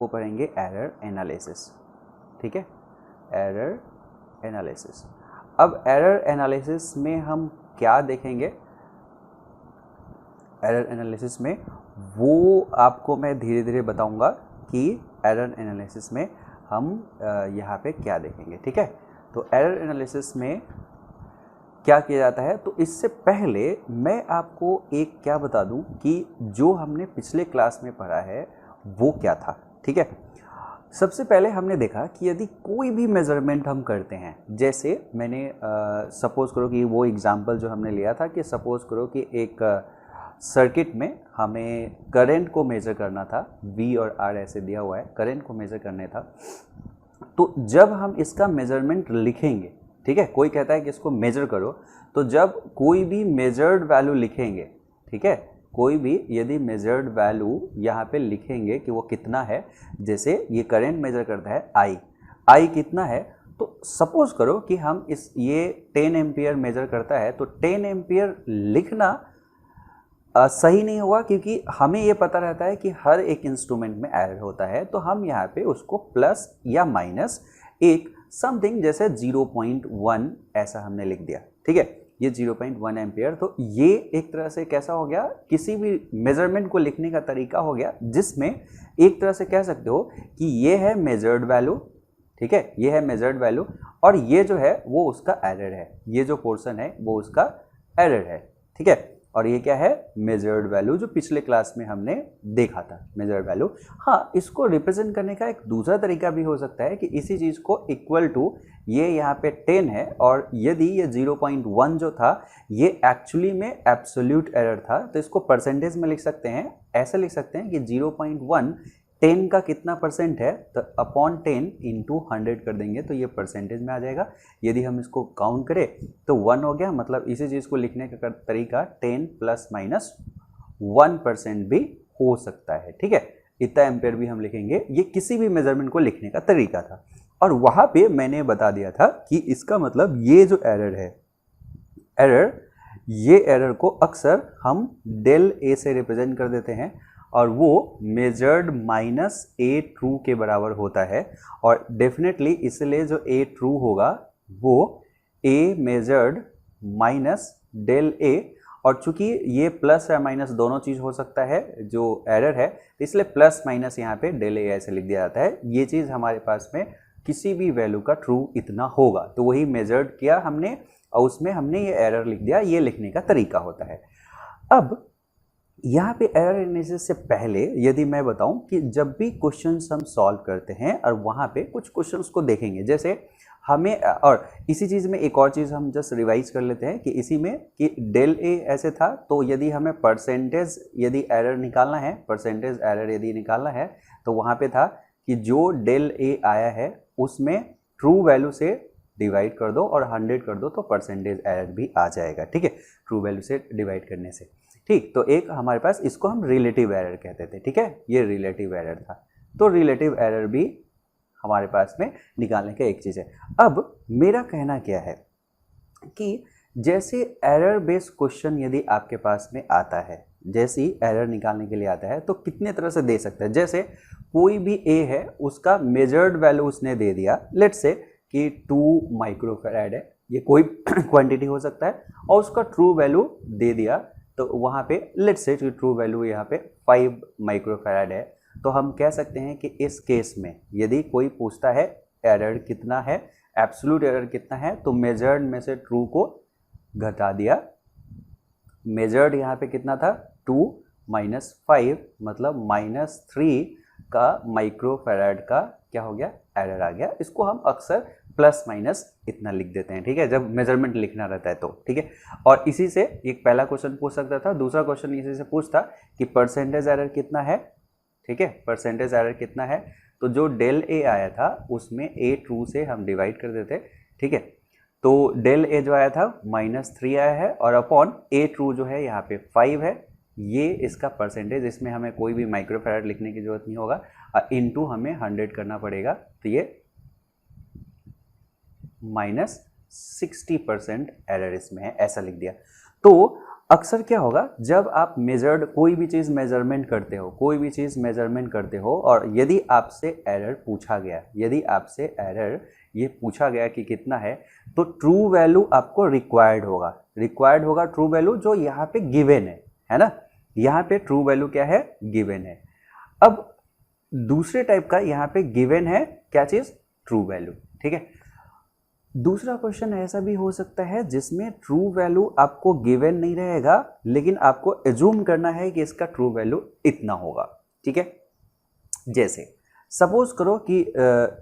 वो पढ़ेंगे error analysis. ठीक है, एरर एनालिसिस। अब एरर एनालिसिस में हम क्या देखेंगे? एरर एनालिसिस में वो आपको मैं धीरे धीरे बताऊंगा कि एरर एनालिसिस में हम यहाँ पे क्या देखेंगे। ठीक है, तो एरर एनालिसिस में क्या किया जाता है, तो इससे पहले मैं आपको एक क्या बता दूं कि जो हमने पिछले क्लास में पढ़ा है वो क्या था। ठीक है, सबसे पहले हमने देखा कि यदि कोई भी मेज़रमेंट हम करते हैं, जैसे मैंने सपोज़ करो कि वो एग्जांपल जो हमने लिया था कि सपोज़ करो कि एक सर्किट में हमें करंट को मेज़र करना था, V और R ऐसे दिया हुआ है, करंट को मेज़र करने था। तो जब हम इसका मेज़रमेंट लिखेंगे, ठीक है, कोई कहता है कि इसको मेज़र करो, तो जब कोई भी मेजर्ड वैल्यू लिखेंगे, ठीक है, कोई भी यदि मेजर्ड वैल्यू यहाँ पे लिखेंगे कि वो कितना है, जैसे ये करंट मेजर करता है I कितना है, तो सपोज करो कि हम ये 10 एम्पियर मेजर करता है, तो 10 एम्पियर लिखना सही नहीं हुआ, क्योंकि हमें ये पता रहता है कि हर एक इंस्ट्रूमेंट में एरर होता है, तो हम यहाँ पे उसको प्लस या माइनस एक समथिंग जैसे 0.1 ऐसा हमने लिख दिया। ठीक है, ये 0.1 एम्पियर, तो ये एक तरह से कैसा हो गया, किसी भी मेजरमेंट को लिखने का तरीका हो गया, जिसमें एक तरह से कह सकते हो कि ये है मेजर्ड वैल्यू। ठीक है, ये है मेजर्ड वैल्यू और ये जो है वो उसका एरर है, ये जो पोर्शन है वो उसका एरर है। ठीक है, और ये क्या है, मेजर्ड वैल्यू, जो पिछले क्लास में हमने देखा था मेजर्ड वैल्यू। हाँ, इसको रिप्रेजेंट करने का एक दूसरा तरीका भी हो सकता है कि इसी चीज़ को इक्वल टू ये यहाँ पे 10 है और यदि ये 0.1 जो था ये एक्चुअली में एब्सोल्यूट एरर था, तो इसको परसेंटेज में लिख सकते हैं, ऐसे लिख सकते हैं कि 0.1 10 का कितना परसेंट है, तो अपॉन 10 इंटू 100 कर देंगे तो ये परसेंटेज में आ जाएगा। यदि हम इसको काउंट करें तो 1 हो गया, मतलब इसी चीज़ को लिखने का तरीका 10 प्लस माइनस 1% भी हो सकता है। ठीक है, इतना एम्पेयर भी हम लिखेंगे, ये किसी भी मेजरमेंट को लिखने का तरीका था। और वहाँ पे मैंने बता दिया था कि इसका मतलब ये जो एरर है, ये एरर को अक्सर हम डेल ए से रिप्रेजेंट कर देते हैं और वो मेजर्ड माइनस ए ट्रू के बराबर होता है। और डेफिनेटली इसलिए जो ए ट्रू होगा वो ए मेजर्ड माइनस डेल ए, और चूंकि ये प्लस या माइनस दोनों चीज़ हो सकता है जो एरर है, तो इसलिए प्लस माइनस यहाँ पे डेल ए ऐसे लिख दिया जाता है। ये चीज़ हमारे पास में किसी भी वैल्यू का ट्रू इतना होगा, तो वही मेजर्ड किया हमने और उसमें हमने ये एरर लिख दिया, ये लिखने का तरीका होता है। अब यहाँ पे एरर एनालिसिस से पहले यदि मैं बताऊं कि जब भी क्वेश्चंस हम सॉल्व करते हैं और वहाँ पे कुछ क्वेश्चंस को देखेंगे, जैसे हमें, और इसी चीज़ में एक और चीज़ हम जस्ट रिवाइज कर लेते हैं कि इसी में कि डेल ए ऐसे था, तो यदि हमें परसेंटेज यदि एरर निकालना है, परसेंटेज एरर यदि निकालना है, तो वहाँ पे था कि जो डेल ए आया है उसमें ट्रू वैल्यू से डिवाइड कर दो और 100 कर दो, तो परसेंटेज एरर भी आ जाएगा। ठीक है, ट्रू वैल्यू से डिवाइड करने से। ठीक, तो एक हमारे पास, इसको हम रिलेटिव एरर कहते थे। ठीक है, ये रिलेटिव एरर था, तो रिलेटिव एरर भी हमारे पास में निकालने का एक चीज़ है। अब मेरा कहना क्या है कि जैसे एरर बेस्ड क्वेश्चन यदि आपके पास में आता है, जैसे ही एरर निकालने के लिए आता है, तो कितने तरह से दे सकते हैं। जैसे कोई भी ए है, उसका मेजर्ड वैल्यू उसने दे दिया, लेट्स से कि 2 माइक्रोफैराड है, ये कोई क्वांटिटी हो सकता है, और उसका ट्रू वैल्यू दे दिया, तो वहाँ पे लेट्स से ट्रू वैल्यू यहाँ पे 5 माइक्रोफैराड है, तो हम कह सकते हैं कि इस केस में यदि कोई पूछता है एरर कितना है, एब्सोल्यूट एरर कितना है, तो मेजर्ड में से ट्रू को घटा दिया, मेजर्ड यहाँ पे कितना था 2 माइनस 5, मतलब -3 का माइक्रोफैराड का क्या हो गया, एरर आ गया। इसको हम अक्सर प्लस माइनस इतना लिख देते हैं। ठीक है, जब मेजरमेंट लिखना रहता है तो। ठीक है, और इसी से एक पहला क्वेश्चन पूछ सकता था, दूसरा क्वेश्चन इसी से पूछता कि परसेंटेज एरर कितना है। ठीक है, परसेंटेज एरर कितना है, तो जो डेल ए आया था उसमें ए ट्रू से हम डिवाइड कर देते। ठीक है, तो डेल ए जो आया था -3 आया है और अपॉन ए ट्रू जो है यहाँ पे 5 है, ये इसका परसेंटेज, इसमें हमें कोई भी माइक्रोफैराड लिखने की जरूरत नहीं होगा, इनटू हमें 100 करना पड़ेगा, तो ये -60% एरर इसमें है, ऐसा लिख दिया। तो अक्सर क्या होगा, जब आप मेजर्ड कोई भी चीज़ मेजरमेंट करते हो और यदि आपसे एरर पूछा गया, ये पूछा गया कि कितना है, तो ट्रू वैल्यू आपको रिक्वायर्ड होगा ट्रू वैल्यू जो यहाँ पे गिवन है ना, यहाँ पे ट्रू वैल्यू क्या है, गिवन है। अब दूसरे टाइप का यहाँ पे गिवन है क्या चीज़, ट्रू वैल्यू, ठीक है। दूसरा क्वेश्चन ऐसा भी हो सकता है जिसमें ट्रू वैल्यू आपको गिवन नहीं रहेगा, लेकिन आपको एज्यूम करना है कि इसका ट्रू वैल्यू इतना होगा, ठीक है। जैसे सपोज करो कि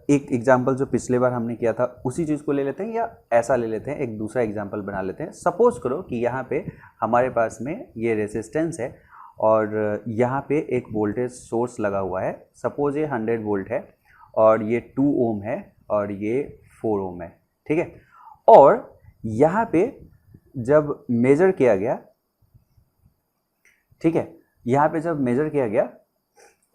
एक एग्जांपल जो पिछले बार हमने किया था उसी चीज़ को ले लेते हैं, या ऐसा ले लेते हैं, एक दूसरा एग्जांपल बना लेते हैं। सपोज करो कि यहाँ पे हमारे पास में ये रेजिस्टेंस है और यहाँ पे एक वोल्टेज सोर्स लगा हुआ है। सपोज ये 100 वोल्ट है और ये 2 ओम है और ये 4 ओम है, ठीक है। और यहाँ पे जब मेजर किया गया, ठीक है, यहाँ पे जब मेजर किया गया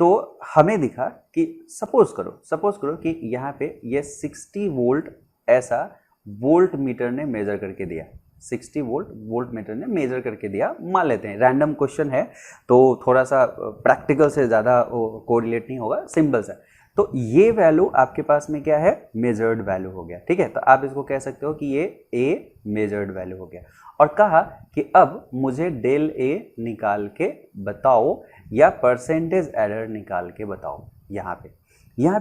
तो हमें दिखा कि सपोज करो कि यहाँ पे ये 60 वोल्ट ऐसा वोल्ट मीटर ने मेजर करके दिया, 60 वोल्ट मीटर ने मेजर करके दिया, मान लेते हैं। रैंडम क्वेश्चन है तो थोड़ा सा प्रैक्टिकल से ज़्यादा कोरिलेट नहीं होगा, सिंपल सा। तो ये वैल्यू आपके पास में क्या है, मेजर्ड वैल्यू हो गया, ठीक है। तो आप इसको कह सकते हो कि ये ए मेजर्ड वैल्यू हो गया। और कहा कि अब मुझे डेल ए निकाल के बताओ या परसेंटेज एरर निकाल के बताओ। यहाँ पे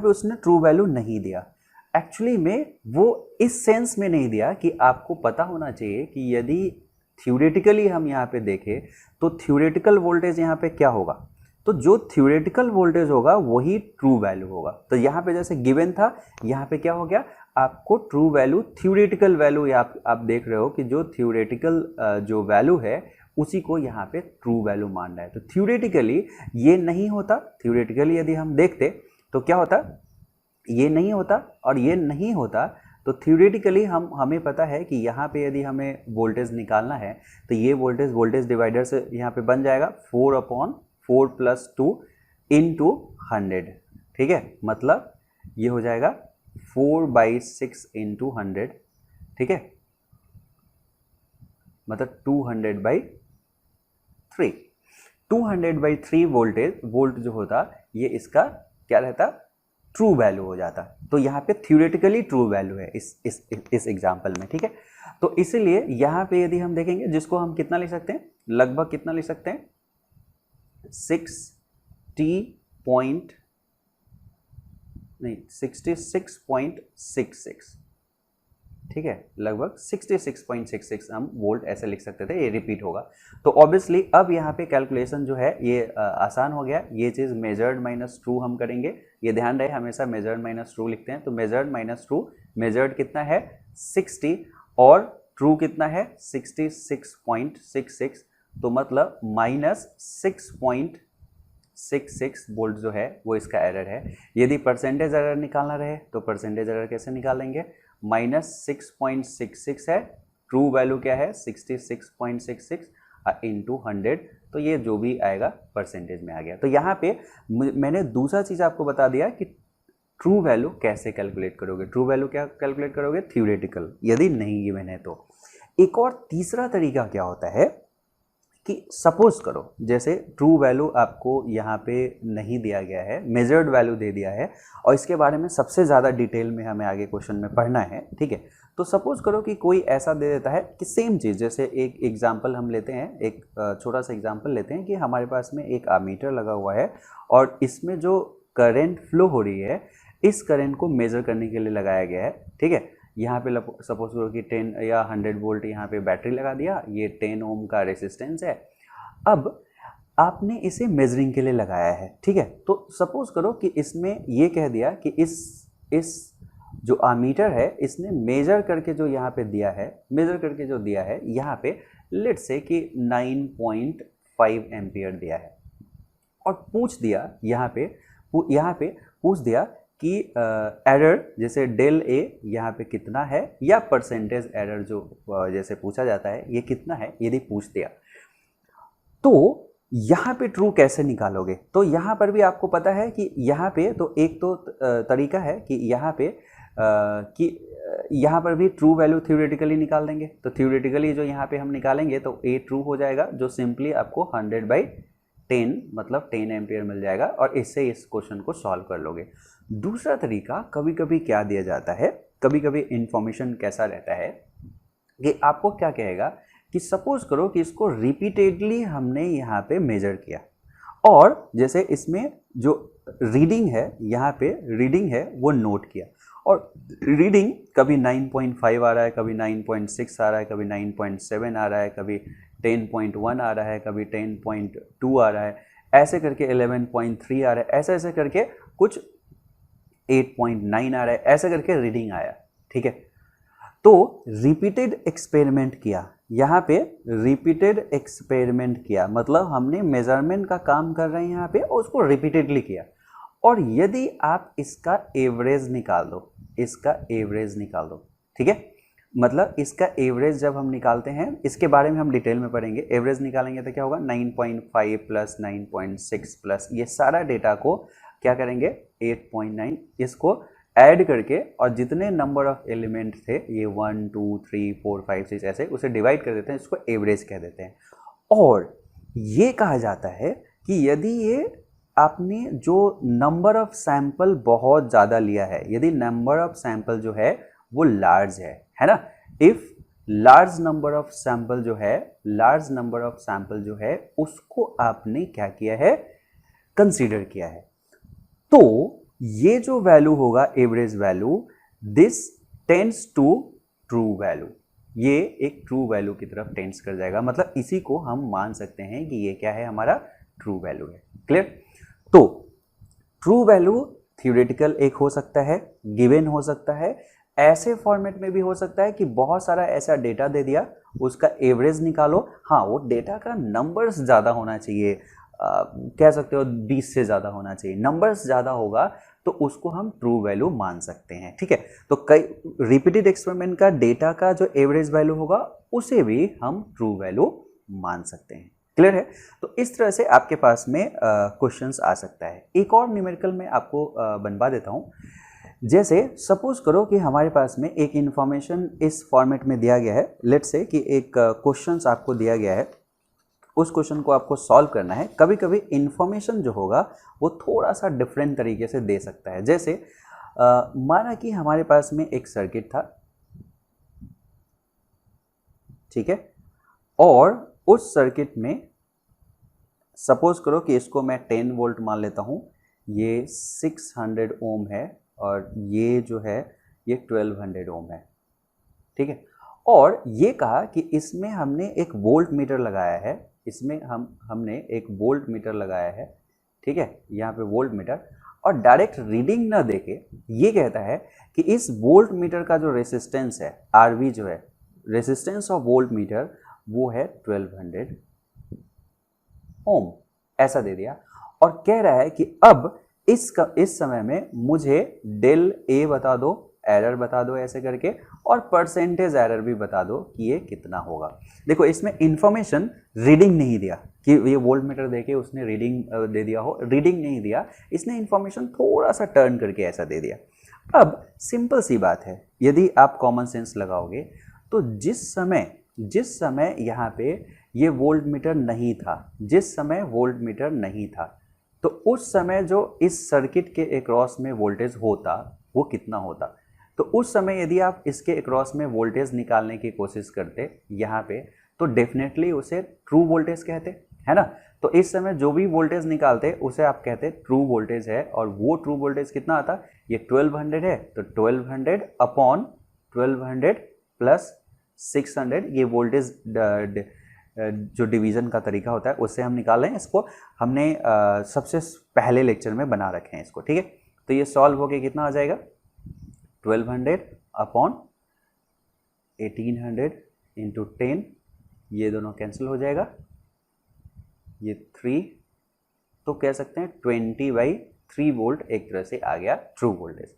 उसने ट्रू वैल्यू नहीं दिया। एक्चुअली में वो इस सेंस में नहीं दिया कि आपको पता होना चाहिए कि यदि थ्योरेटिकली हम यहाँ पे देखें तो थ्योरेटिकल वोल्टेज यहाँ पे क्या होगा, तो जो थ्योरेटिकल वोल्टेज होगा वही ट्रू वैल्यू होगा। तो यहाँ पे जैसे गिवन था, यहाँ पे क्या हो गया, आपको ट्रू वैल्यू थ्योरेटिकल वैल्यू आप देख रहे हो कि जो थ्योरेटिकल जो वैल्यू है उसी को यहाँ पे ट्रू वैल्यू मान रहा है। तो थ्योरेटिकली ये नहीं होता, थ्योरेटिकली यदि हम देखते तो क्या होता, ये नहीं होता और ये नहीं होता। तो थ्योरेटिकली हमें पता है कि यहाँ पे यदि हमें वोल्टेज निकालना है तो ये वोल्टेज डिवाइडर से यहाँ पे बन जाएगा 4/4 + 2 × 100, ठीक है। मतलब ये हो जाएगा 4/6 × 100, ठीक है, मतलब 200/3। 200/3 वोल्ट जो होता, ये इसका क्या रहता, ट्रू वैल्यू हो जाता। तो यहाँ पे थ्योरेटिकली ट्रू वैल्यू है इस एग्जाम्पल में, ठीक है। तो इसीलिए यहाँ पे यदि हम देखेंगे, जिसको हम कितना लिख सकते हैं, लगभग कितना लिख सकते हैं, 66.66, ठीक है, लगभग 66.66 हम वोल्ट ऐसे लिख सकते थे, ये रिपीट होगा। तो ऑब्वियसली अब यहाँ पे कैलकुलेशन जो है ये आसान हो गया। ये चीज़ मेजर्ड माइनस ट्रू हम करेंगे, ये ध्यान रहे हमेशा मेजर्ड माइनस ट्रू लिखते हैं। तो मेजर्ड माइनस ट्रू, मेजर्ड कितना है 60 और ट्रू कितना है 66.66, तो मतलब -6.66 वोल्ट जो है वो इसका एरर है। यदि परसेंटेज एरर निकालना रहे तो परसेंटेज एरर कैसे निकालेंगे, -6.66 है, ट्रू वैल्यू क्या है 66.66 × 100, तो ये जो भी आएगा परसेंटेज में आ गया। तो यहाँ पे मैंने दूसरा चीज़ आपको बता दिया कि ट्रू वैल्यू कैसे कैलकुलेट करोगे। ट्रू वैल्यू क्या कैलकुलेट करोगे, थ्योरेटिकल, यदि नहीं गिवन है तो। एक और तीसरा तरीका क्या होता है कि सपोज करो जैसे ट्रू वैल्यू आपको यहाँ पे नहीं दिया गया है, मेजर्ड वैल्यू दे दिया है, और इसके बारे में सबसे ज़्यादा डिटेल में हमें आगे क्वेश्चन में पढ़ना है, ठीक है। तो सपोज करो कि कोई ऐसा दे देता है कि सेम चीज़, जैसे एक एग्जांपल हम लेते हैं, एक छोटा सा एग्जांपल लेते हैं कि हमारे पास में एक अमीटर लगा हुआ है और इसमें जो करंट फ्लो हो रही है, इस करंट को मेजर करने के लिए लगाया गया है, ठीक है। यहाँ पे सपोज करो कि 10 या 100 वोल्ट यहाँ पे बैटरी लगा दिया, ये 10 ओम का रेसिस्टेंस है। अब आपने इसे मेजरिंग के लिए लगाया है, ठीक है। तो सपोज करो कि इसमें ये कह दिया कि इस जो अमीटर है इसने मेजर करके जो यहाँ पे दिया है, यहाँ पे लेट्स से कि 9.5 एम्पियर दिया है, और पूछ दिया यहाँ पे पूछ दिया कि एरर जैसे डेल ए यहाँ पे कितना है, या परसेंटेज एरर जो जैसे पूछा जाता है ये कितना है, यदि पूछ दिया तो यहाँ पे ट्रू कैसे निकालोगे। तो यहाँ पर भी आपको पता है कि यहाँ पे तो एक तो तरीका है कि यहाँ पे कि यहाँ पर भी ट्रू वैल्यू थ्योरेटिकली निकाल देंगे। तो थ्योरेटिकली जो यहाँ पे हम निकालेंगे तो ए ट्रू हो जाएगा, जो सिंपली आपको 100/10 मतलब 10 एम्पियर मिल जाएगा, और इससे इस क्वेश्चन को सॉल्व कर लोगे। दूसरा तरीका, कभी कभी क्या दिया जाता है, कभी कभी इंफॉर्मेशन कैसा रहता है कि आपको क्या कहेगा कि सपोज करो कि इसको रिपीटेडली हमने यहाँ पे मेजर किया, और जैसे इसमें जो रीडिंग है, यहाँ पे रीडिंग है वो नोट किया, और रीडिंग कभी 9.5 आ रहा है, कभी 9.6 आ रहा है, कभी 9.7 आ रहा है, कभी 10.1 आ रहा है, कभी 10.2 आ रहा है, ऐसे करके 11.3 आ रहा है, ऐसे ऐसे करके कुछ 8.9 आ रहा है, ऐसे करके रीडिंग आया। ठीक है, तो रिपीटेड एक्सपेरिमेंट किया, यहाँ पे रिपीटेड एक्सपेरिमेंट किया मतलब हमने मेजरमेंट का काम कर रहे हैं यहाँ पे और उसको रिपीटेडली किया। और यदि आप इसका एवरेज निकाल दो, इसका एवरेज निकाल दो, ठीक है, मतलब इसका एवरेज जब हम निकालते हैं, इसके बारे में हम डिटेल में पढ़ेंगे, एवरेज निकालेंगे तो क्या होगा 9.5 प्लस 9.6 प्लस ये सारा डेटा को क्या करेंगे 8.9, इसको ऐड करके और जितने नंबर ऑफ एलिमेंट थे ये 1 2 3 4 5 6 ऐसे उसे डिवाइड कर देते हैं, इसको एवरेज कह देते हैं। और ये कहा जाता है कि यदि ये आपने जो नंबर ऑफ सैंपल बहुत ज़्यादा लिया है, यदि नंबर ऑफ सैंपल जो है वो लार्ज है ना, if large number of sample जो है, लार्ज नंबर ऑफ सैंपल जो है उसको आपने क्या किया है, कंसीडर किया है, तो ये जो वैल्यू होगा average value, this tends to true value, ये एक ट्रू वैल्यू की तरफ टेंड्स कर जाएगा, मतलब इसी को हम मान सकते हैं कि ये क्या है, हमारा ट्रू वैल्यू है। क्लियर? तो ट्रू वैल्यू थ्योरेटिकल एक हो सकता है, गिवन हो सकता है, ऐसे फॉर्मेट में भी हो सकता है कि बहुत सारा ऐसा डेटा दे दिया, उसका एवरेज निकालो, हाँ वो डेटा का नंबर्स ज़्यादा होना चाहिए, कह सकते हो 20 से ज़्यादा होना चाहिए, नंबर्स ज़्यादा होगा तो उसको हम ट्रू वैल्यू मान सकते हैं। ठीक है, तो कई रिपीटेड एक्सपेरिमेंट का डेटा का जो एवरेज वैल्यू होगा उसे भी हम ट्रू वैल्यू मान सकते हैं। क्लियर है? तो इस तरह से आपके पास में क्वेश्चंस आ सकता है। एक और न्यूमेरिकल में आपको बनवा देता हूँ। जैसे सपोज करो कि हमारे पास में एक इंफॉर्मेशन इस फॉर्मेट में दिया गया है, लेट्स से कि एक क्वेश्चंस आपको दिया गया है, उस क्वेश्चन को आपको सॉल्व करना है। कभी कभी इंफॉर्मेशन जो होगा वो थोड़ा सा डिफरेंट तरीके से दे सकता है। जैसे माना कि हमारे पास में एक सर्किट था, ठीक है, और उस सर्किट में सपोज करो कि इसको मैं 10 वोल्ट मान लेता हूँ, ये 600 ओम है और ये जो है ये 1200 ओम है। ठीक है, और ये कहा कि इसमें हमने एक वोल्ट मीटर लगाया है, इसमें हमने एक वोल्ट मीटर लगाया है, ठीक है, यहाँ पे वोल्ट मीटर, और डायरेक्ट रीडिंग ना देके ये कहता है कि इस वोल्ट मीटर का जो रेसिस्टेंस है आरवी जो है, रेसिस्टेंस ऑफ वोल्ट मीटर वो है 1200 ओम, ऐसा दे दिया, और कह रहा है कि अब इस समय में मुझे डेल ए बता दो, एरर बता दो ऐसे करके, और परसेंटेज एरर भी बता दो कि ये कितना होगा। देखो इसमें इंफॉर्मेशन रीडिंग नहीं दिया कि ये वोल्ट मीटर देके उसने रीडिंग दे दिया हो, रीडिंग नहीं दिया, इसने इंफॉर्मेशन थोड़ा सा टर्न करके ऐसा दे दिया। अब सिंपल सी बात है, यदि आप कॉमन सेंस लगाओगे तो जिस समय यहाँ पे ये वोल्ट मीटर नहीं था, जिस समय वोल्ट मीटर नहीं था, तो उस समय जो इस सर्किट के अक्रॉस में वोल्टेज होता वो कितना होता। तो उस समय यदि आप इसके अक्रॉस में वोल्टेज निकालने की कोशिश करते यहाँ पे, तो डेफिनेटली उसे ट्रू वोल्टेज कहते, है ना। तो इस समय जो भी वोल्टेज निकालते उसे आप कहते ट्रू वोल्टेज है, और वो ट्रू वोल्टेज कितना आता, ये 1200 है, तो 1200 अपॉन 1200 प्लस 600, ये वोल्टेज जो डिवीज़न का तरीका होता है उससे हम निकाल लें। इसको हमने सबसे पहले लेक्चर में बना रखे हैं इसको, ठीक है। तो ये सॉल्व होके कितना आ जाएगा, 1200 अपॉन 1800 इंटू 10, ये दोनों कैंसिल हो जाएगा, ये 3, तो कह सकते हैं 20/3 वोल्ट एक तरह से आ गया ट्रू वोल्टेज।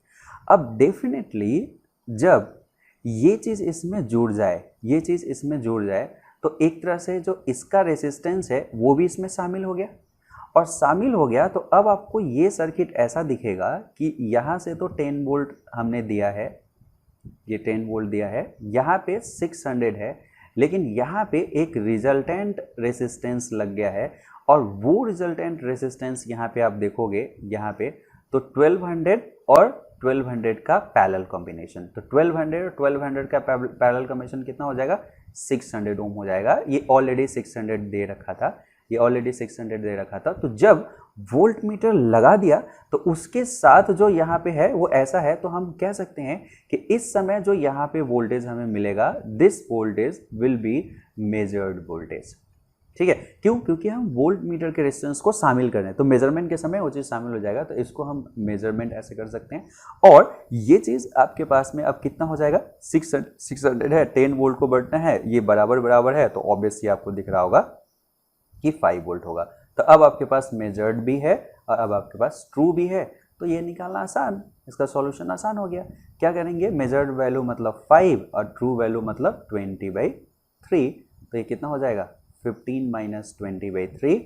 अब डेफिनेटली जब ये चीज़ इसमें जुड़ जाए, ये चीज़ इसमें जुड़ जाए, तो एक तरह से जो इसका रेसिस्टेंस है वो भी इसमें शामिल हो गया, और शामिल हो गया तो अब आपको ये सर्किट ऐसा दिखेगा कि यहाँ से तो 10 वोल्ट हमने दिया है, ये 10 वोल्ट दिया है, यहाँ पे 600 है, लेकिन यहाँ पे एक रिजल्टेंट रेसिस्टेंस लग गया है और वो रिजल्टेंट रेसिस्टेंस यहाँ पे आप देखोगे यहाँ पे तो 1200 और 1200 का पैरेलल कॉम्बिनेशन, तो 1200 और 1200 का पैरेलल कॉम्बिनेशन कितना हो जाएगा, 600 ओम हो जाएगा। ये ऑलरेडी 600 दे रखा था, ये ऑलरेडी 600 दे रखा था। तो जब वोल्ट मीटर लगा दिया तो उसके साथ जो यहाँ पे है वो ऐसा है, तो हम कह सकते हैं कि इस समय जो यहाँ पे वोल्टेज हमें मिलेगा, this voltage will be measured voltage. ठीक है, क्यों? क्योंकि हम वोल्ट मीटर के रेजिस्टेंस को शामिल कर रहे हैं, तो मेजरमेंट के समय वो चीज़ शामिल हो जाएगा, तो इसको हम मेजरमेंट ऐसे कर सकते हैं। और ये चीज़ आपके पास में अब कितना हो जाएगा, 600 है, 10 वोल्ट को बढ़ना है, ये बराबर बराबर है, तो ऑब्वियसली आपको दिख रहा होगा कि 5 वोल्ट होगा। तो अब आपके पास मेजर्ड भी है और अब आपके पास ट्रू भी है, तो ये निकालना आसान, इसका सॉल्यूशन आसान हो गया। क्या करेंगे, मेजर्ड वैल्यू मतलब 5 और ट्रू वैल्यू मतलब 20/3, तो ये कितना हो जाएगा, 15 - 20/3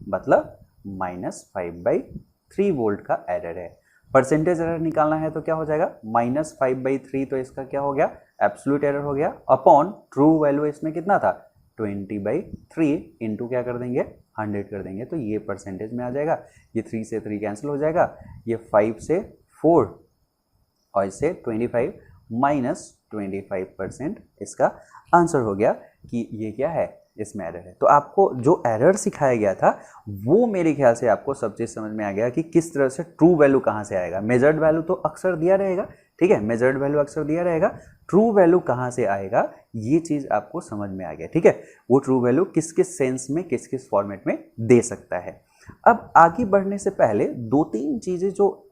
मतलब -5/3 वोल्ट का एरर है। परसेंटेज एरर निकालना है तो क्या हो जाएगा, -5/3, तो इसका क्या हो गया, एब्सोल्यूट एरर हो गया, अपॉन ट्रू वैल्यू इसमें कितना था, 20/3 इंटू क्या कर देंगे, 100 कर देंगे, तो ये परसेंटेज में आ जाएगा। ये 3 से 3 कैंसिल हो जाएगा, ये 5 से 4 और इससे 25 -25% इसका आंसर हो गया कि ये क्या है, इसमें एरर है। तो आपको जो एरर सिखाया गया था वो मेरे ख्याल से आपको सब चीज़ समझ में आ गया कि किस तरह से ट्रू वैल्यू कहाँ से आएगा। मेजर्ड वैल्यू तो अक्सर दिया रहेगा, ठीक है, मेजर्ड वैल्यू अक्सर दिया रहेगा, ट्रू वैल्यू कहाँ से आएगा ये चीज़ आपको समझ में आ गया, ठीक है। वो ट्रू वैल्यू किस किस सेंस में, किस किस फॉर्मेट में दे सकता है। अब आगे बढ़ने से पहले 2-3 चीज़ें जो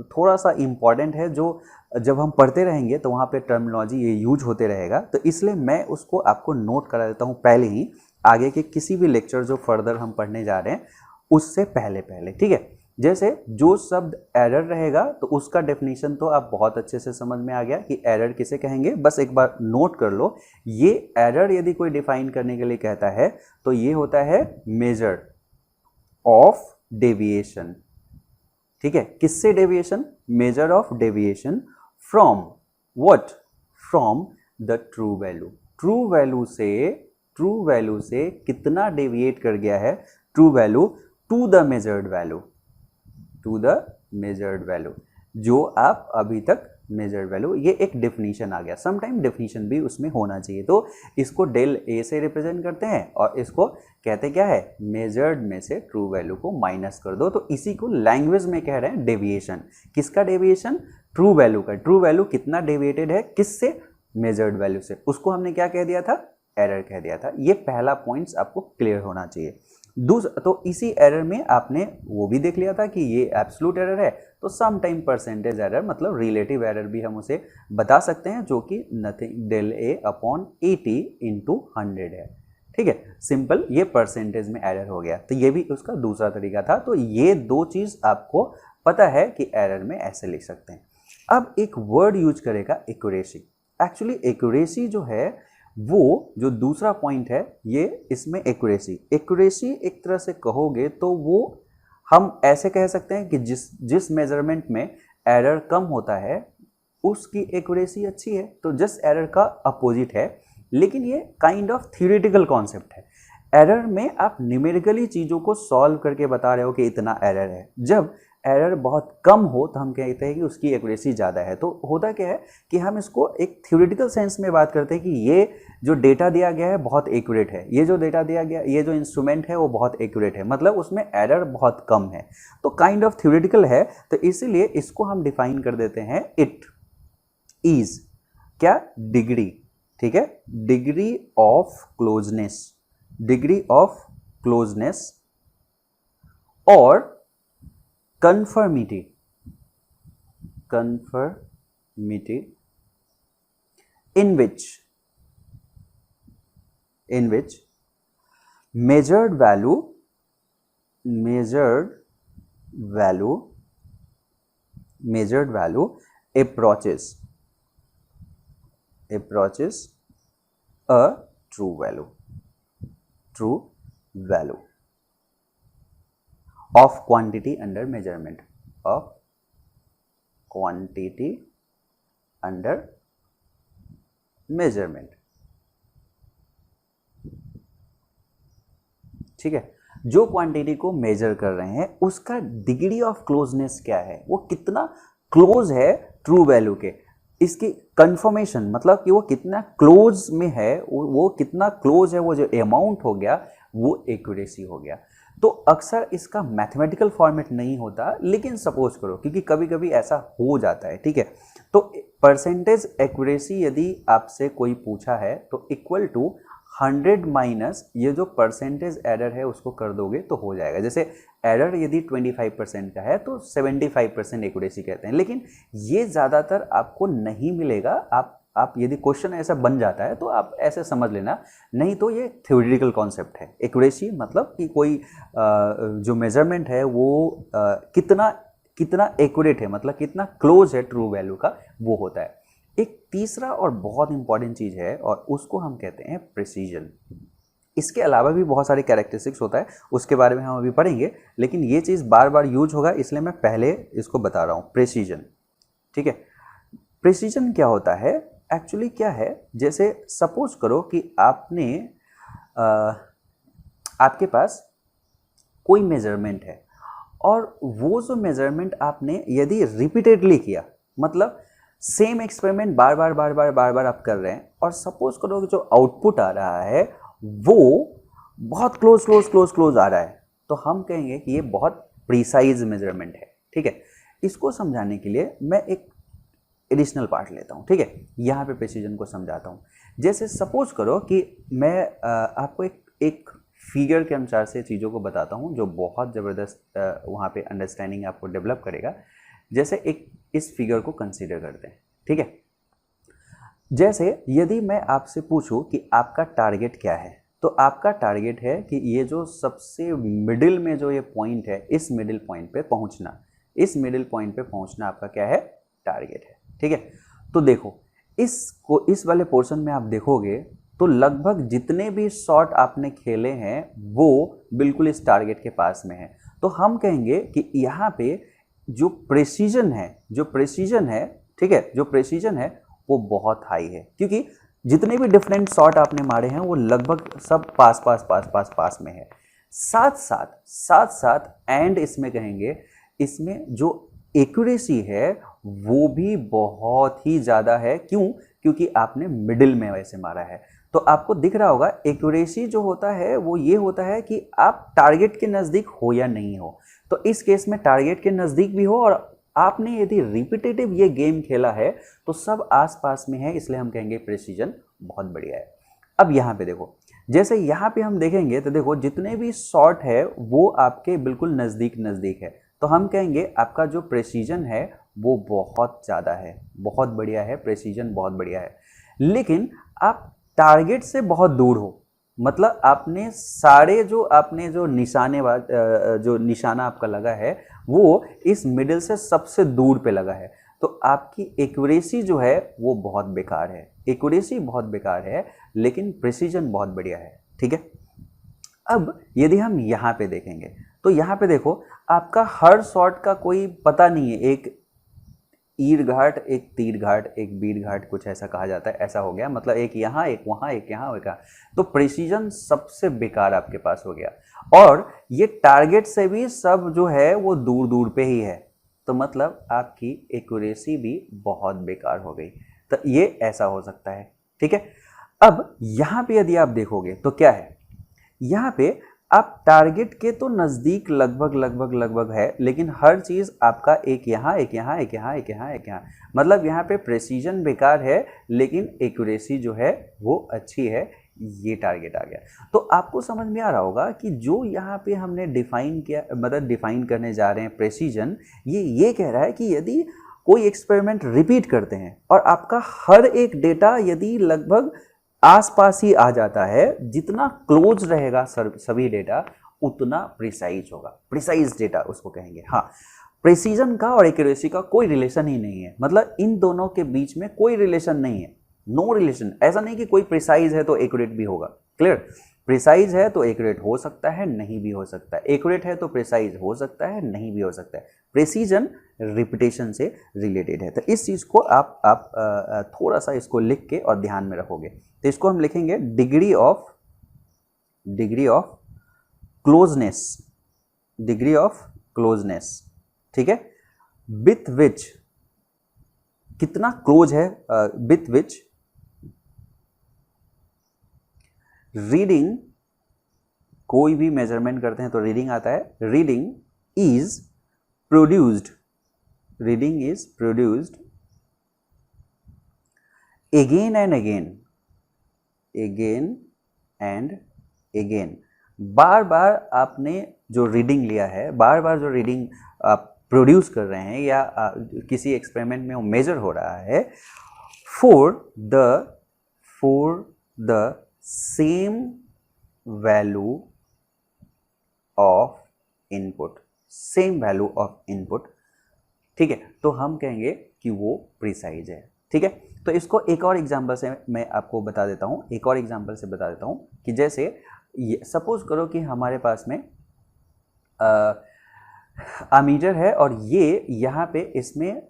थोड़ा सा इम्पॉर्टेंट है, जो जब हम पढ़ते रहेंगे तो वहाँ पे टर्मिनोलॉजी ये यूज होते रहेगा, तो इसलिए मैं उसको आपको नोट करा देता हूँ पहले ही, आगे के किसी भी लेक्चर जो फर्दर हम पढ़ने जा रहे हैं उससे पहले पहले, ठीक है। जैसे जो शब्द एरर रहेगा तो उसका डेफिनेशन तो आप बहुत अच्छे से समझ में आ गया कि एरर किसे कहेंगे, बस एक बार नोट कर लो। ये एरर यदि कोई डिफाइन करने के लिए कहता है तो ये होता है मेजर ऑफ डेविएशन, ठीक है। किससे deviation, measure of deviation from what, from the true value. True value से कितना डेविएट कर गया है true value to the measured value, to the measured value, जो आप अभी तक मेजर्ड वैल्यू, ये एक डेफिनेशन आ गया। समटाइम डेफिनेशन भी उसमें होना चाहिए, तो इसको डेल ए से रिप्रेजेंट करते हैं और इसको कहते क्या है, मेजर्ड में से ट्रू वैल्यू को माइनस कर दो, तो इसी को लैंग्वेज में कह रहे हैं डेविएशन। किसका डेविएशन, ट्रू वैल्यू का। ट्रू वैल्यू कितना डेविएटेड है, किससे, मेजर्ड वैल्यू से, उसको हमने क्या कह दिया था, एरर कह दिया था। ये पहला पॉइंट्स आपको क्लियर होना चाहिए। दूसरा, तो इसी एरर में आपने वो भी देख लिया था कि ये एब्सोल्यूट एरर है, तो सम टाइम परसेंटेज एरर मतलब रिलेटिव एरर भी हम उसे बता सकते हैं, जो कि नथिंग डेल ए अपॉन 80 × 100 है, ठीक है, सिंपल। ये परसेंटेज में एरर हो गया, तो ये भी उसका दूसरा तरीका था। तो ये दो चीज़ आपको पता है कि एरर में ऐसे लिख सकते हैं। अब एक वर्ड यूज करेगा एक्यूरेसी। एक्चुअली एक्यूरेसी जो है वो जो दूसरा पॉइंट है, ये इसमें एक्यूरेसी एक तरह से कहोगे तो वो हम ऐसे कह सकते हैं कि जिस मेजरमेंट में एरर कम होता है उसकी एक्यूरेसी अच्छी है, तो जस्ट एरर का अपोजिट है। लेकिन ये काइंड ऑफ थ्योरेटिकल कॉन्सेप्ट है। एरर में आप न्यूमेरिकली चीज़ों को सॉल्व करके बता रहे हो कि इतना एरर है। जब एरर बहुत कम हो तो हम कहते हैं कि उसकी एक्यूरेसी ज़्यादा है। तो होता क्या है कि हम इसको एक थ्योरेटिकल सेंस में बात करते हैं कि ये जो डेटा दिया गया है बहुत एक्यूरेट है, ये जो डेटा दिया गया, ये जो इंस्ट्रूमेंट है वो बहुत एक्यूरेट है, मतलब उसमें एरर बहुत कम है, तो काइंड ऑफ थ्योरेटिकल है। तो इसीलिए इसको हम डिफाइन कर देते हैं, इट इज क्या, डिग्री, ठीक है, degree of closeness, degree of closeness और conformity, conformity in which measured value approaches a true value, of quantity under measurement, of quantity under measurement. ठीक है, जो क्वांटिटी को मेजर कर रहे हैं उसका डिग्री ऑफ क्लोजनेस क्या है, वो कितना क्लोज है ट्रू वैल्यू के, इसकी कंफर्मेशन मतलब कि वो कितना क्लोज में है, वो कितना क्लोज है, वो जो अमाउंट हो गया वो एक्यूरेसी हो गया। तो अक्सर इसका मैथमेटिकल फॉर्मेट नहीं होता, लेकिन सपोज करो, क्योंकि कभी कभी ऐसा हो जाता है, ठीक है। तो परसेंटेज एक्यूरेसी यदि आपसे कोई पूछा है तो इक्वल टू 100 माइनस ये जो परसेंटेज एरर है उसको कर दोगे तो हो जाएगा। जैसे एरर यदि 25% का है तो 75% एक्यूरेसी कहते हैं, लेकिन ये ज़्यादातर आपको नहीं मिलेगा। आप यदि क्वेश्चन ऐसा बन जाता है तो आप ऐसे समझ लेना, नहीं तो ये थ्योरेटिकल कॉन्सेप्ट है। एक्यूरेसी मतलब कि कोई जो मेजरमेंट है वो कितना एक्यूरेट है, मतलब कितना क्लोज है ट्रू वैल्यू का, वो होता है। एक तीसरा और बहुत इंपॉर्टेंट चीज़ है और उसको हम कहते हैं प्रिसीजन। इसके अलावा भी बहुत सारे कैरेक्टरिस्टिक्स होता है, उसके बारे में हम अभी पढ़ेंगे, लेकिन ये चीज़ बार बार यूज होगा इसलिए मैं पहले इसको बता रहा हूँ, प्रिसीजन। ठीक है, प्रिसीजन क्या होता है, एक्चुअली क्या है, जैसे सपोज करो कि आपके पास कोई मेजरमेंट है और वो जो मेजरमेंट आपने यदि रिपीटेडली किया, मतलब सेम एक्सपेरिमेंट बार बार आप कर रहे हैं, और सपोज करो कि जो आउटपुट आ रहा है वो बहुत क्लोज आ रहा है, तो हम कहेंगे कि ये बहुत प्रिसाइज मेजरमेंट है। ठीक है, इसको समझाने के लिए मैं एक एडिशनल पार्ट लेता हूँ। ठीक है, यहाँ पे प्रिसीजन को समझाता हूँ। जैसे सपोज करो कि मैं आपको एक फिगर के अनुसार से चीज़ों को बताता हूँ जो बहुत ज़बरदस्त वहाँ पे अंडरस्टैंडिंग आपको डेवलप करेगा। जैसे एक इस फिगर को कंसीडर करते हैं। ठीक है, जैसे यदि मैं आपसे पूछूं कि आपका टारगेट क्या है, तो आपका टारगेट है कि ये जो सबसे मिडिल में जो ये पॉइंट है, इस मिडिल पॉइंट पे पहुंचना, इस मिडिल पॉइंट पे पहुंचना आपका क्या है, टारगेट है। ठीक है, तो देखो इस वाले पोर्शन में आप देखोगे तो लगभग जितने भी शॉट आपने खेले हैं वो बिल्कुल इस टारगेट के पास में है। तो हम कहेंगे कि यहाँ पे जो प्रेसीजन है, ठीक है, जो प्रेसीजन है वो बहुत हाई है, क्योंकि जितने भी डिफरेंट शॉट आपने मारे हैं वो लगभग सब पास में है। साथ साथ एंड इसमें कहेंगे, इसमें जो एक्यूरेसी है वो भी बहुत ही ज़्यादा है। क्यों? क्योंकि आपने मिडिल में वैसे मारा है। तो आपको दिख रहा होगा एक्यूरेसी जो होता है वो ये होता है कि आप टारगेट के नज़दीक हो या नहीं हो। तो इस केस में टारगेट के नज़दीक भी हो और आपने यदि रिपीटेटिव ये गेम खेला है तो सब आसपास में है, इसलिए हम कहेंगे प्रिसीजन बहुत बढ़िया है। अब यहाँ पे देखो, जैसे यहाँ पे हम देखेंगे तो देखो जितने भी शॉट है वो आपके बिल्कुल नज़दीक है, तो हम कहेंगे आपका जो प्रिसीजन है वो बहुत ज़्यादा है, बहुत बढ़िया है, प्रिसीजन बहुत बढ़िया है। लेकिन आप टारगेट से बहुत दूर हो, मतलब आपने सारे जो निशाना आपका लगा है वो इस मिडिल से सबसे दूर पे लगा है, तो आपकी एक्यूरेसी जो है वो बहुत बेकार है। एक्यूरेसी बहुत बेकार है लेकिन प्रिसीजन बहुत बढ़िया है। ठीक है, अब यदि हम यहाँ पे देखेंगे तो यहाँ पे देखो आपका हर शॉट का कोई पता नहीं है, एक ईर घाट, एक तीर घाट, एक बीर घाट, कुछ ऐसा कहा जाता है, ऐसा हो गया, मतलब एक यहाँ एक वहाँ एक यहाँ एक, तो प्रिसीजन सबसे बेकार आपके पास हो गया। और ये टारगेट से भी सब जो है वो दूर पे ही है, तो मतलब आपकी एक्यूरेसी भी बहुत बेकार हो गई। तो ये ऐसा हो सकता है। ठीक है, अब यहाँ पे यदि आप देखोगे तो क्या है, यहाँ पे आप टारगेट के तो नज़दीक लगभग है, लेकिन हर चीज़ आपका एक यहाँ एक यहाँ एक यहाँ एक यहाँ एक यहाँ, मतलब यहाँ पे प्रिसीजन बेकार है लेकिन एक्यूरेसी जो है वो अच्छी है, ये टारगेट आ गया। तो आपको समझ में आ रहा होगा कि जो यहाँ पे हमने डिफाइन किया, मतलब डिफाइन करने जा रहे हैं प्रिसीजन, ये कह रहा है कि यदि कोई एक्सपेरिमेंट रिपीट करते हैं और आपका हर एक डेटा यदि लगभग आसपास ही आ जाता है, जितना क्लोज रहेगा सभी डेटा उतना प्रिसाइज होगा, प्रिसाइज डेटा उसको कहेंगे। हाँ, प्रिसीजन का और एक्यूरेसी का कोई रिलेशन ही नहीं है, मतलब इन दोनों के बीच में कोई रिलेशन नहीं है, नो रिलेशन। ऐसा नहीं कि कोई प्रिसाइज है तो एक्यूरेट भी होगा, क्लियर। प्रिसाइज है तो एक्यूरेट हो सकता है, नहीं भी हो सकता है, एक्यूरेट है तो प्रिसाइज हो सकता है, नहीं भी हो सकता है। प्रेसिजन रिपीटेशन से रिलेटेड है। तो इस चीज़ को आप थोड़ा सा इसको लिख के और ध्यान में रखोगे। तो इसको हम लिखेंगे degree of closeness, degree of closeness, ठीक है, विथ विच, कितना क्लोज है, विथ विच रीडिंग, कोई भी मेजरमेंट करते हैं तो रीडिंग आता है, reading is produced, reading is produced again and again, again and again. बार बार आपने जो रीडिंग लिया है, बार बार जो रीडिंग आप प्रोड्यूस कर रहे हैं या किसी एक्सपेरिमेंट में वो मेजर हो रहा है, for the same value of input, same value of input, ठीक है, तो हम कहेंगे कि वो प्रिसाइज है, ठीक है। तो इसको एक और एग्जांपल से मैं आपको बता देता हूँ, एक और एग्जांपल से बता देता हूँ कि जैसे सपोज करो कि हमारे पास में अमीटर है और ये यहाँ पे इसमें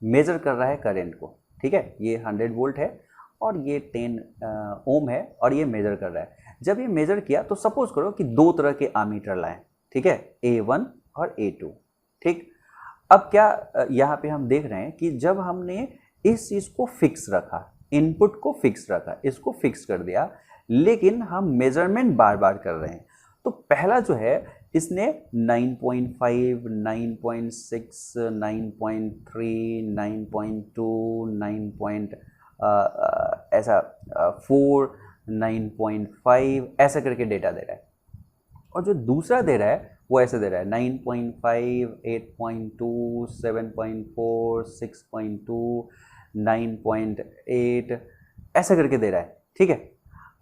मेजर कर रहा है करंट को, ठीक है, ये 100 वोल्ट है और ये 10 ओम है और ये मेजर कर रहा है। जब ये मेजर किया तो सपोज करो कि दो तरह के अमीटर लाएं, ठीक है, A1 और A2, ठीक। अब क्या यहाँ पे हम देख रहे हैं कि जब हमने इस चीज़ को फिक्स रखा, इनपुट को फिक्स रखा, इसको फिक्स कर दिया, लेकिन हम मेजरमेंट बार बार कर रहे हैं, तो पहला जो है इसने 9.5, 9.6, 9.3, 9.2, 9. ऐसा 4, 9.5 ऐसा करके डेटा दे रहा है, और जो दूसरा दे रहा है वो ऐसे दे रहा है 9.5, 8.2, 7.4, 6.2, 9.8 ऐसा करके दे रहा है, ठीक है।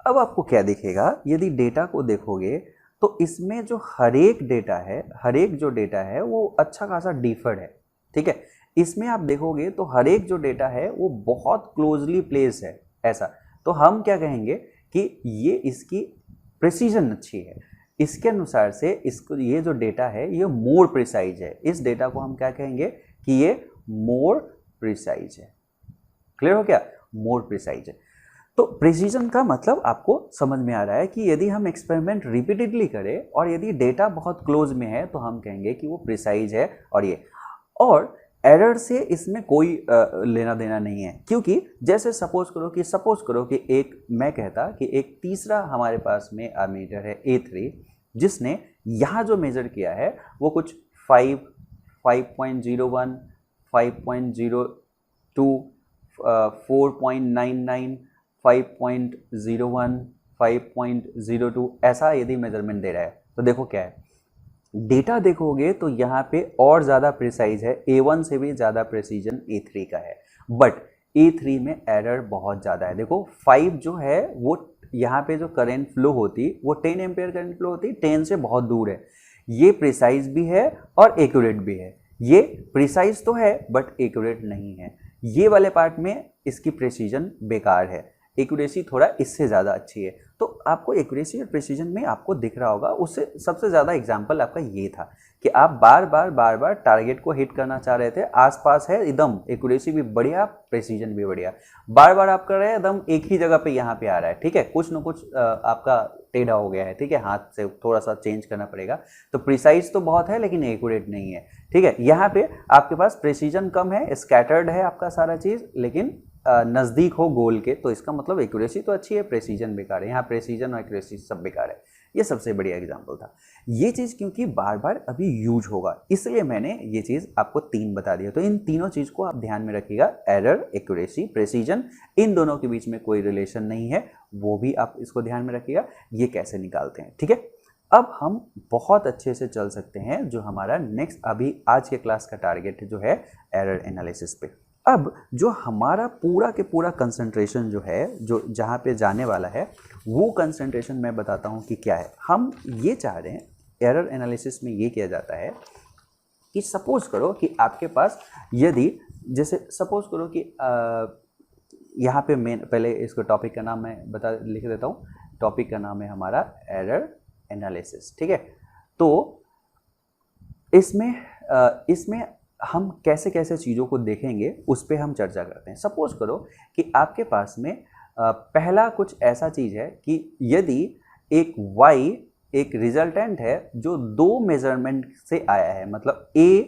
अब आपको क्या दिखेगा, यदि डेटा को देखोगे तो इसमें जो हर एक डेटा है, हर एक जो डेटा है वो अच्छा खासा डिफर्ड है, ठीक है। इसमें आप देखोगे तो हर एक जो डेटा है वो बहुत क्लोजली प्लेस है, ऐसा। तो हम क्या कहेंगे कि ये इसकी प्रिसीजन अच्छी है, इसके अनुसार से इसको ये जो डेटा है ये मोर प्रिसाइज है। इस डेटा को हम क्या कहेंगे कि ये मोर प्रिसाइज है। क्लियर हो क्या, मोर प्रिसाइज है। तो प्रिसीजन का मतलब आपको समझ में आ रहा है कि यदि हम एक्सपेरिमेंट रिपीटेडली करें और यदि डेटा बहुत क्लोज में है तो हम कहेंगे कि वो प्रिसाइज है। और एरर से इसमें कोई लेना देना नहीं है, क्योंकि जैसे सपोज करो कि एक मैं कहता कि एक तीसरा हमारे पास में अमीटर है A3, जिसने यहाँ जो मेजर किया है वो कुछ 5, 5.01, 5.02, 4.99, 5.01, 5.02 ऐसा यदि मेजरमेंट दे रहा है तो देखो क्या है, डेटा देखोगे तो यहाँ पे और ज़्यादा प्रिसाइज है, A1 से भी ज़्यादा प्रिसीजन A3 का है, बट A3 में एरर बहुत ज़्यादा है। देखो 5 जो है वो यहाँ पे जो करंट फ्लो होती वो 10 एम्पेयर करंट फ्लो होती 10 से बहुत दूर है। ये प्रिसाइज भी है और एक्यूरेट भी है। ये प्रिसाइज तो है बट एक्यूरेट नहीं है। ये वाले पार्ट में इसकी प्रिसीजन बेकार है, एक्यूरेसी थोड़ा इससे ज़्यादा अच्छी है। तो आपको एक्यूरेसी और प्रिसीजन में आपको दिख रहा होगा, उससे सबसे ज़्यादा एग्जांपल आपका ये था कि आप बार बार टारगेट को हिट करना चाह रहे थे, आसपास है एकदम, एक्यूरेसी भी बढ़िया, प्रिसीजन भी बढ़िया, बार बार आप कर रहे हैं एकदम एक ही जगह पे यहाँ पे आ रहा है, ठीक है, कुछ ना कुछ आपका टेढ़ा हो गया है, ठीक है, हाथ से थोड़ा सा चेंज करना पड़ेगा। तो प्रिसाइज तो बहुत है लेकिन एक्यूरेट नहीं है, ठीक है। यहाँ पे आपके पास प्रिसीजन कम है, स्कैटर्ड है आपका सारा चीज़, लेकिन नज़दीक हो गोल के, तो इसका मतलब एक्यूरेसी तो अच्छी है, प्रिसीजन बेकार है। यहाँ प्रिसीजन और एक्यूरेसी सब बेकार है। ये सबसे बढ़िया एग्जांपल था। ये चीज़ क्योंकि बार बार अभी यूज होगा, इसलिए मैंने ये चीज़ आपको 3 बता दिया। तो इन तीनों चीज़ को आप ध्यान में रखिएगा, एरर, एक्यूरेसी, प्रिसीजन, इन दोनों के बीच में कोई रिलेशन नहीं है, वो भी आप इसको ध्यान में रखिएगा। ये कैसे निकालते हैं, ठीक है। अब हम बहुत अच्छे से चल सकते हैं जो हमारा नेक्स्ट अभी आज के क्लास का टारगेट जो है एरर एनालिसिस पे। अब जो हमारा पूरा के पूरा कंसंट्रेशन जो है, जो जहाँ पे जाने वाला है, वो कंसंट्रेशन मैं बताता हूँ कि क्या है। हम ये चाह रहे हैं, एरर एनालिसिस में ये किया जाता है कि सपोज करो कि आपके पास, यदि जैसे सपोज करो कि यहाँ पे मेन, पहले इसको टॉपिक का नाम मैं लिख देता हूँ। टॉपिक का नाम है हमारा एरर एनालिसिस। ठीक है, तो इसमें हम कैसे कैसे चीज़ों को देखेंगे उस पर हम चर्चा करते हैं। सपोज करो कि आपके पास में पहला कुछ ऐसा चीज़ है कि यदि एक y एक रिजल्टेंट है जो दो मेजरमेंट से आया है, मतलब a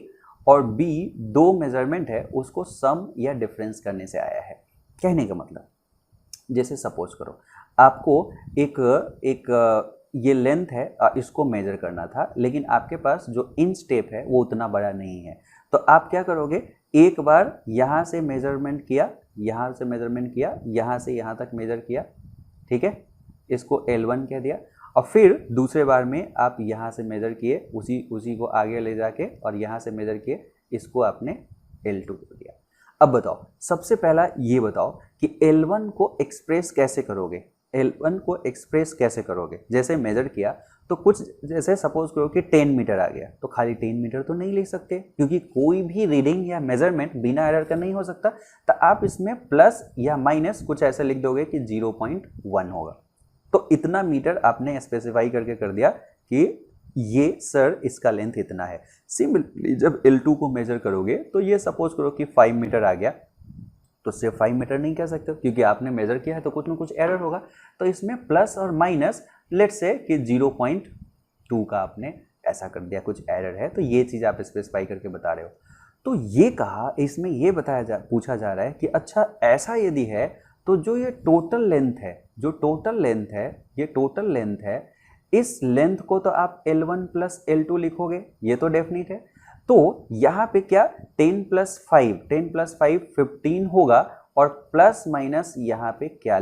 और b दो मेजरमेंट है, उसको सम या डिफरेंस करने से आया है। कहने का मतलब, जैसे सपोज करो आपको एक ये लेंथ है, इसको मेजर करना था, लेकिन आपके पास जो इंच टेप है वो उतना बड़ा नहीं है, तो आप क्या करोगे, एक बार यहाँ से मेजरमेंट किया, यहाँ से मेजरमेंट किया, यहाँ से यहाँ तक मेजर किया, ठीक है, इसको L1 कह दिया, और फिर दूसरे बार में आप यहाँ से मेजर किए, उसी को आगे ले जाके और यहाँ से मेजर किए, इसको आपने L2 कर दिया। अब बताओ, सबसे पहला ये बताओ कि L1 को एक्सप्रेस कैसे करोगे, L1 को एक्सप्रेस कैसे करोगे। जैसे मेजर किया तो कुछ, जैसे सपोज करो कि 10 मीटर आ गया, तो खाली 10 मीटर तो नहीं लिख सकते, क्योंकि कोई भी रीडिंग या मेजरमेंट बिना एरर का नहीं हो सकता, तो आप इसमें प्लस या माइनस कुछ ऐसे लिख दोगे कि 0.1 होगा। तो इतना मीटर आपने स्पेसिफाई करके कर दिया कि ये सर इसका लेंथ इतना है। सिंपली जब L2 को मेजर करोगे तो ये सपोज करो कि 5 मीटर आ गया, तो सिर्फ 5 मीटर नहीं कह सकते, क्योंकि आपने मेजर किया है तो कुछ ना कुछ एरर होगा। तो इसमें प्लस और माइनस लेट्स से कि 0.2 का आपने ऐसा कर दिया, कुछ एरर है, तो ये चीज़ आप स्पेसिफाई करके बता रहे हो। तो ये कहा, इसमें ये पूछा जा रहा है कि अच्छा ऐसा यदि है तो जो ये टोटल लेंथ है, ये टोटल लेंथ है, इस लेंथ को तो आप L1 प्लस L2 लिखोगे, ये तो डेफिनेट है। तो यहाँ पे क्या 10 प्लस 5 15 होगा, और प्लस माइनस यहाँ पे क्या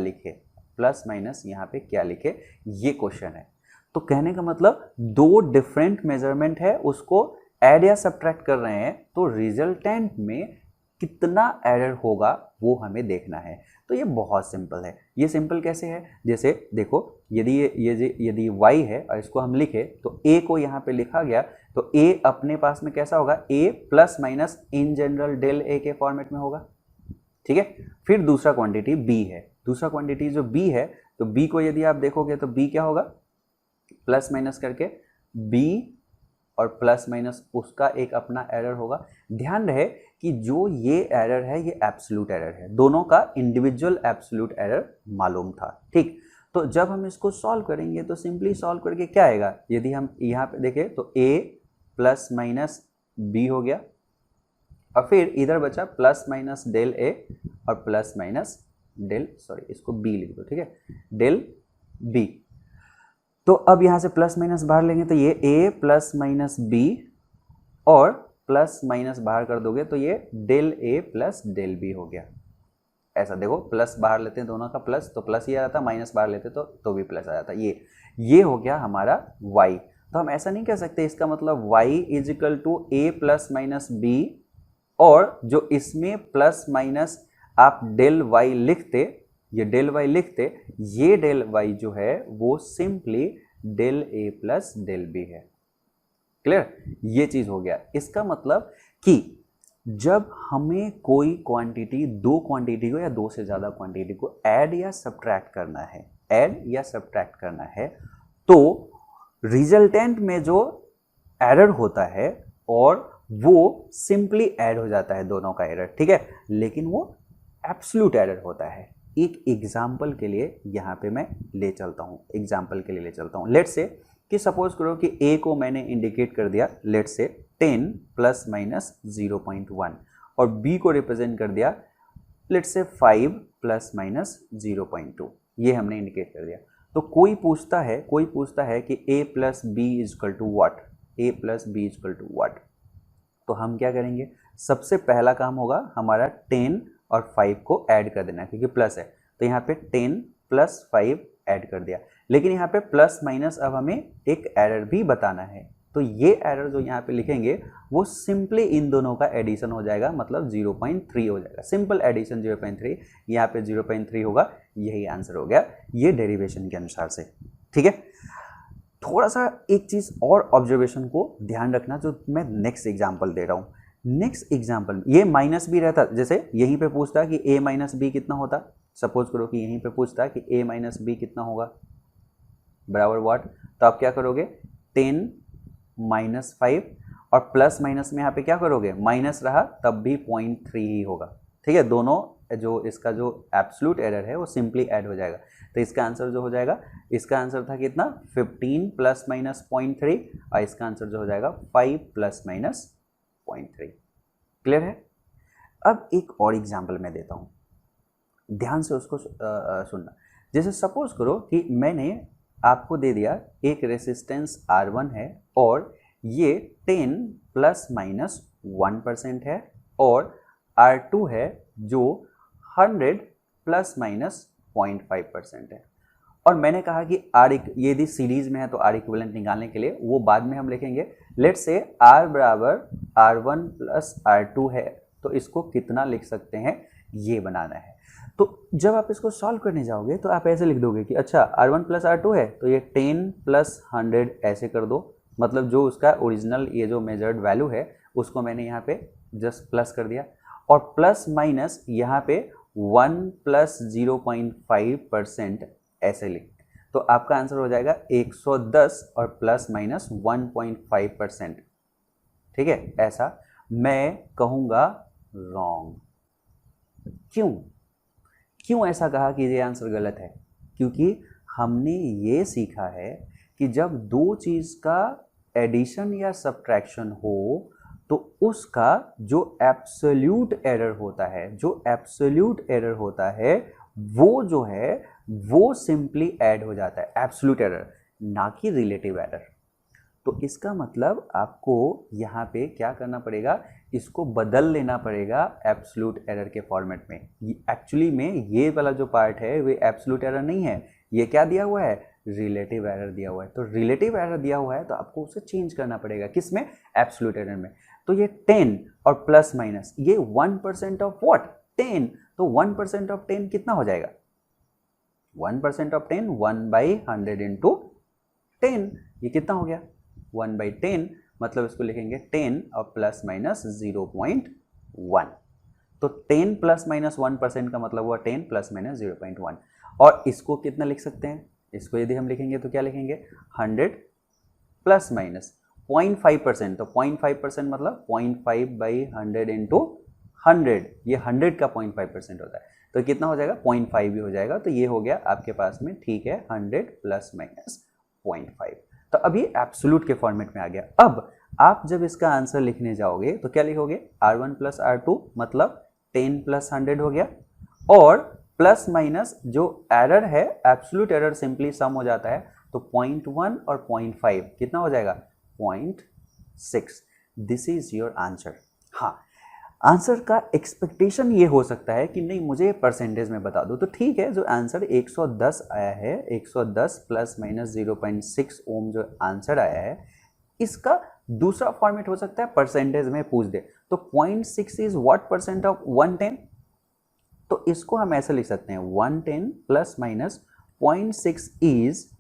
लिखे, ये क्वेश्चन है। तो कहने का मतलब दो डिफरेंट मेजरमेंट है, उसको ऐड या सब्ट्रैक्ट कर रहे हैं, तो रिजल्टेंट में कितना एरर होगा वो हमें देखना है। तो ये बहुत सिंपल है। ये सिंपल कैसे है, जैसे देखो, यदि y है और इसको हम लिखे तो a को यहाँ पे लिखा गया, तो a अपने पास में कैसा होगा, a plus minus in general del a के फॉर्मेट में होगा। ठीक है, फिर दूसरा क्वांटिटी b है, दूसरा क्वांटिटी जो b है, तो b को यदि आप देखोगे तो b क्या होगा, प्लस माइनस करके b और प्लस माइनस उसका एक अपना एरर होगा। ध्यान रहे कि जो ये एरर है ये एब्सोल्यूट एरर है, दोनों का इंडिविजुअल एब्सोल्यूट एरर मालूम था। ठीक, तो जब हम इसको सॉल्व करेंगे तो सिंपली सॉल्व करके क्या आएगा, यदि हम यहाँ पे देखें तो a प्लस माइनस b हो गया, और फिर इधर बचा प्लस माइनस डेल a और प्लस माइनस डेल, सॉरी इसको b लिख दो, ठीक है, डेल b। तो अब यहाँ से प्लस माइनस बाहर लेंगे तो ये a प्लस माइनस b, और प्लस माइनस बाहर कर दोगे तो ये del a plus del b हो गया। ऐसा देखो, प्लस बाहर लेते हैं दोनों का प्लस, तो प्लस ही आ जाता, माइनस बाहर लेते तो भी प्लस आ जाता। ये हो गया हमारा y। तो हम ऐसा नहीं कह सकते, इसका मतलब y is equal to a plus minus b, और जो इसमें प्लस माइनस आप डेल y लिखते, ये डेल y लिखते, ये डेल y जो है वो simply del a plus del b है। क्लियर, ये चीज हो गया। इसका मतलब कि जब हमें कोई क्वांटिटी, दो क्वांटिटी को या दो से ज्यादा क्वांटिटी को ऐड या सब्ट्रैक्ट करना है, तो रिजल्टेंट में जो एरर होता है और वो सिंपली ऐड हो जाता है दोनों का एरर, ठीक है, लेकिन वो एब्सोल्यूट एरर होता है। एक एग्जाम्पल के लिए यहाँ पे मैं ले चलता हूँ, लेट्स से कि सपोज करो कि a को मैंने इंडिकेट कर दिया लेट्स से 10 प्लस माइनस 0.1, और b को रिप्रेजेंट कर दिया लेट्स से 5 प्लस माइनस 0.2, ये हमने इंडिकेट कर दिया। तो कोई पूछता है कि a plus B is equal to what, तो हम क्या करेंगे, सबसे पहला काम होगा हमारा 10 और 5 को ऐड कर देना, क्योंकि प्लस है, तो यहाँ पे 10 प्लस 5 ऐड कर दिया। लेकिन यहाँ पे प्लस माइनस अब हमें एक एरर भी बताना है, तो ये एरर जो यहाँ पे लिखेंगे वो सिंपली इन दोनों का एडिशन हो जाएगा, मतलब 0.3 हो जाएगा। सिंपल एडिशन 0.3, यहाँ पे 0.3 होगा, यही आंसर हो गया ये डेरिवेशन के अनुसार से। ठीक है, थोड़ा सा एक चीज़ और ऑब्जर्वेशन को ध्यान रखना, जो मैं नेक्स्ट एग्जाम्पल दे रहा हूँ। नेक्स्ट एग्जाम्पल ये माइनस बी रहता, जैसे यहीं पे पूछता कि a माइनस बी कितना होता, सपोज करो कि यहीं पे पूछता कि a माइनस बी कितना होगा, बराबर व्हाट, तो आप क्या करोगे 10 माइनस 5 और प्लस माइनस में यहाँ पे क्या करोगे माइनस रहा तब भी 0.3 ही होगा, ठीक है। दोनों जो इसका जो एब्सोल्यूट एरर है वो सिंपली ऐड हो जाएगा, तो इसका आंसर जो हो जाएगा, इसका आंसर था कितना 15 प्लस माइनस 0.3 और इसका आंसर जो हो जाएगा 5 प्लस माइनस 0.3। क्लियर है। अब एक और एग्जाम्पल मैं देता हूँ, ध्यान से उसको सुनना। जैसे सपोज करो कि मैंने आपको दे दिया एक रेसिस्टेंस R1 है और ये 10 प्लस माइनस 1% है और R2 है जो 100 प्लस माइनस 0.5% है, और मैंने कहा कि ये यदि सीरीज में है तो R इक्विवेलेंट निकालने के लिए वो बाद में हम लिखेंगे। लेट्स से R बराबर R1 प्लस R2 है, तो इसको कितना लिख सकते हैं ये बनाना है। तो जब आप इसको सॉल्व करने जाओगे तो आप ऐसे लिख दोगे कि अच्छा R1 प्लस R2 है तो ये 10 प्लस 100 ऐसे कर दो, मतलब जो उसका ओरिजिनल ये जो मेजर्ड वैल्यू है उसको मैंने यहाँ पे जस्ट प्लस कर दिया, और प्लस माइनस यहाँ पे 1 प्लस 0.5% ऐसे लिख, तो आपका आंसर हो जाएगा 110 और प्लस माइनस 1.5%, ठीक है। ऐसा मैं कहूँगा रॉन्ग। क्यों ऐसा कहा कि ये आंसर गलत है? क्योंकि हमने ये सीखा है कि जब दो चीज़ का एडिशन या सब्ट्रैक्शन हो तो उसका जो एब्सोल्यूट एरर होता है वो जो है वो सिंपली ऐड हो जाता है, एब्सोल्यूट एरर, ना कि रिलेटिव एरर। तो इसका मतलब आपको यहाँ पे क्या करना पड़ेगा, इसको बदल लेना पड़ेगा एब्सोल्यूट एरर के फॉर्मेट में। एक्चुअली में ये वाला जो पार्ट है वो एब्सोल्यूट एरर नहीं है, ये क्या दिया हुआ है, रिलेटिव एरर दिया हुआ है। तो रिलेटिव एरर दिया हुआ है तो आपको उसे चेंज करना पड़ेगा, किसमें, एब्सोल्यूट एरर में। तो ये 10 और प्लस माइनस ये 1% ऑफ व्हाट, 10, तो 1% ऑफ 10 कितना हो जाएगा, 1% ऑफ 10 1/100 इंटू 10, ये कितना हो गया 1/10, मतलब इसको लिखेंगे 10 और प्लस माइनस 0.1, तो 10 प्लस माइनस 1% का मतलब हुआ 10 प्लस माइनस 0.1, और इसको कितना लिख सकते हैं, इसको यदि हम लिखेंगे तो क्या लिखेंगे 100 प्लस माइनस 0.5%, तो 0.5% मतलब 0.5/100 इंटू 100, ये 100 का 0.5% होता है, तो कितना हो जाएगा 0.5 भी हो जाएगा। तो ये हो गया आपके पास में, ठीक है, 100 प्लस माइनस 0.5। तो अभी एब्सोल्यूट के फॉर्मेट में आ गया। अब आप जब इसका आंसर लिखने जाओगे तो क्या लिखोगे, R1 प्लस R2 मतलब 10 प्लस 100 हो गया, और प्लस माइनस जो एरर है एब्सोल्यूट एरर सिंपली सम हो जाता है, तो 0.1 और 0.5 कितना हो जाएगा 0.6। This is your answer. हाँ, आंसर का एक्सपेक्टेशन ये हो सकता है कि नहीं मुझे परसेंटेज में बता दो, तो ठीक है, जो आंसर 110 आया है, 110 प्लस माइनस 0.6 ओम जो आंसर आया है, इसका दूसरा फॉर्मेट हो सकता है परसेंटेज में पूछ दे, तो 0.6 इज व्हाट परसेंट ऑफ 110, तो इसको हम ऐसे लिख सकते हैं 110 plus minus 0.6 is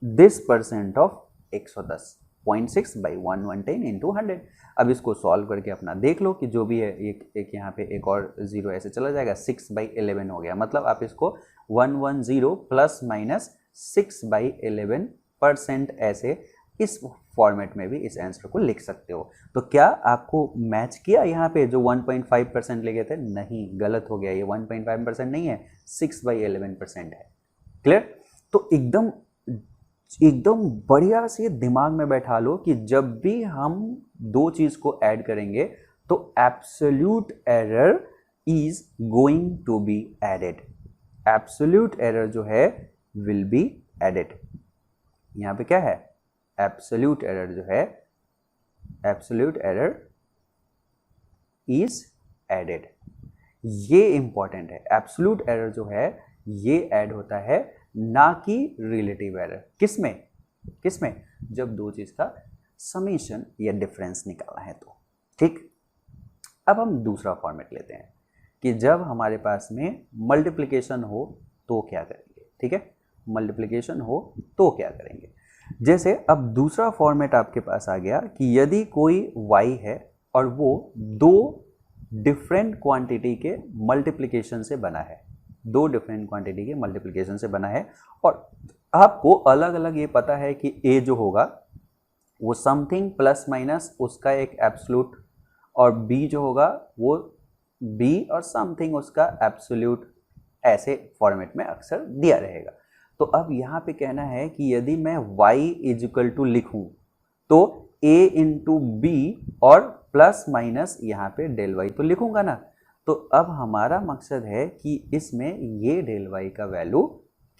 this percent of 110, 0.6 by 110 into 100। अब इसको सॉल्व करके अपना देख लो कि जो भी है, एक यहाँ पे एक और जीरो ऐसे चला जाएगा, 6/11 हो गया, मतलब आप इसको 110 प्लस माइनस 6/11% ऐसे इस फॉर्मेट में भी इस आंसर को लिख सकते हो। तो क्या आपको मैच किया यहाँ पे जो 1.5% ले गए थे? नहीं, गलत हो गया, ये 1.5% नहीं है, 6/11% है। क्लियर? तो एकदम बढ़िया से दिमाग में बैठा लो कि जब भी हम दो चीज को ऐड करेंगे तो absolute error is going to be added, absolute error जो है विल बी एडेड। यहां पे क्या है, एब्सोल्यूट एरर जो है, एब्सोल्यूट एरर इज एडेड, ये इंपॉर्टेंट है। एब्सोल्यूट एरर जो है ये ऐड होता है, ना कि रिलेटिव एरर। किसमें जब दो चीज का समेशन या डिफरेंस निकालना है तो। ठीक, अब हम दूसरा फॉर्मेट लेते हैं कि जब हमारे पास में मल्टीप्लिकेशन हो तो क्या करेंगे। ठीक है, मल्टीप्लिकेशन हो तो क्या करेंगे। जैसे अब दूसरा फॉर्मेट आपके पास आ गया कि यदि कोई y है और वो दो डिफरेंट क्वांटिटी के मल्टीप्लिकेशन से बना है, दो डिफरेंट क्वांटिटी के मल्टीप्लिकेशन से बना है। और आपको अलग अलग ये पता है कि ए जो होगा वो समथिंग प्लस माइनस उसका एक एब्सोल्यूट, और बी जो होगा वो बी और समथिंग उसका एब्सोल्यूट, ऐसे फॉर्मेट में अक्सर दिया रहेगा। तो अब यहाँ पे कहना है कि यदि मैं y इज इक्वल टू लिखूँ तो a इंटू बी और प्लस माइनस यहाँ पे डेल वाई तो लिखूंगा ना। तो अब हमारा मकसद है कि इसमें ये डेल वाई का वैल्यू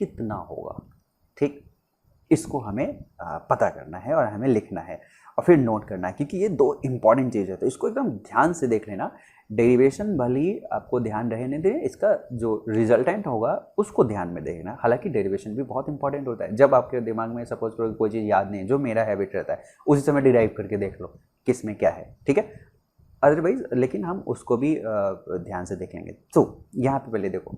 कितना होगा, ठीक, इसको हमें पता करना है और हमें लिखना है और फिर नोट करना है, क्योंकि ये दो इंपॉर्टेंट चीज़ है। तो इसको एकदम ध्यान से देख लेना। डेरिवेशन भले ही आपको ध्यान रहने दें, इसका जो रिजल्टेंट होगा उसको ध्यान में देखना। हालांकि डेरिवेशन भी बहुत इंपॉर्टेंट होता है। जब आपके दिमाग में सपोज करो कोई चीज़ याद नहीं, जो मेरा हैबिट रहता है, उसी समय डिराइव करके देख लो किस में क्या है, ठीक है। अदरवाइज लेकिन हम उसको भी ध्यान से देख लेंगे। तो यहाँ पे पहले देखो,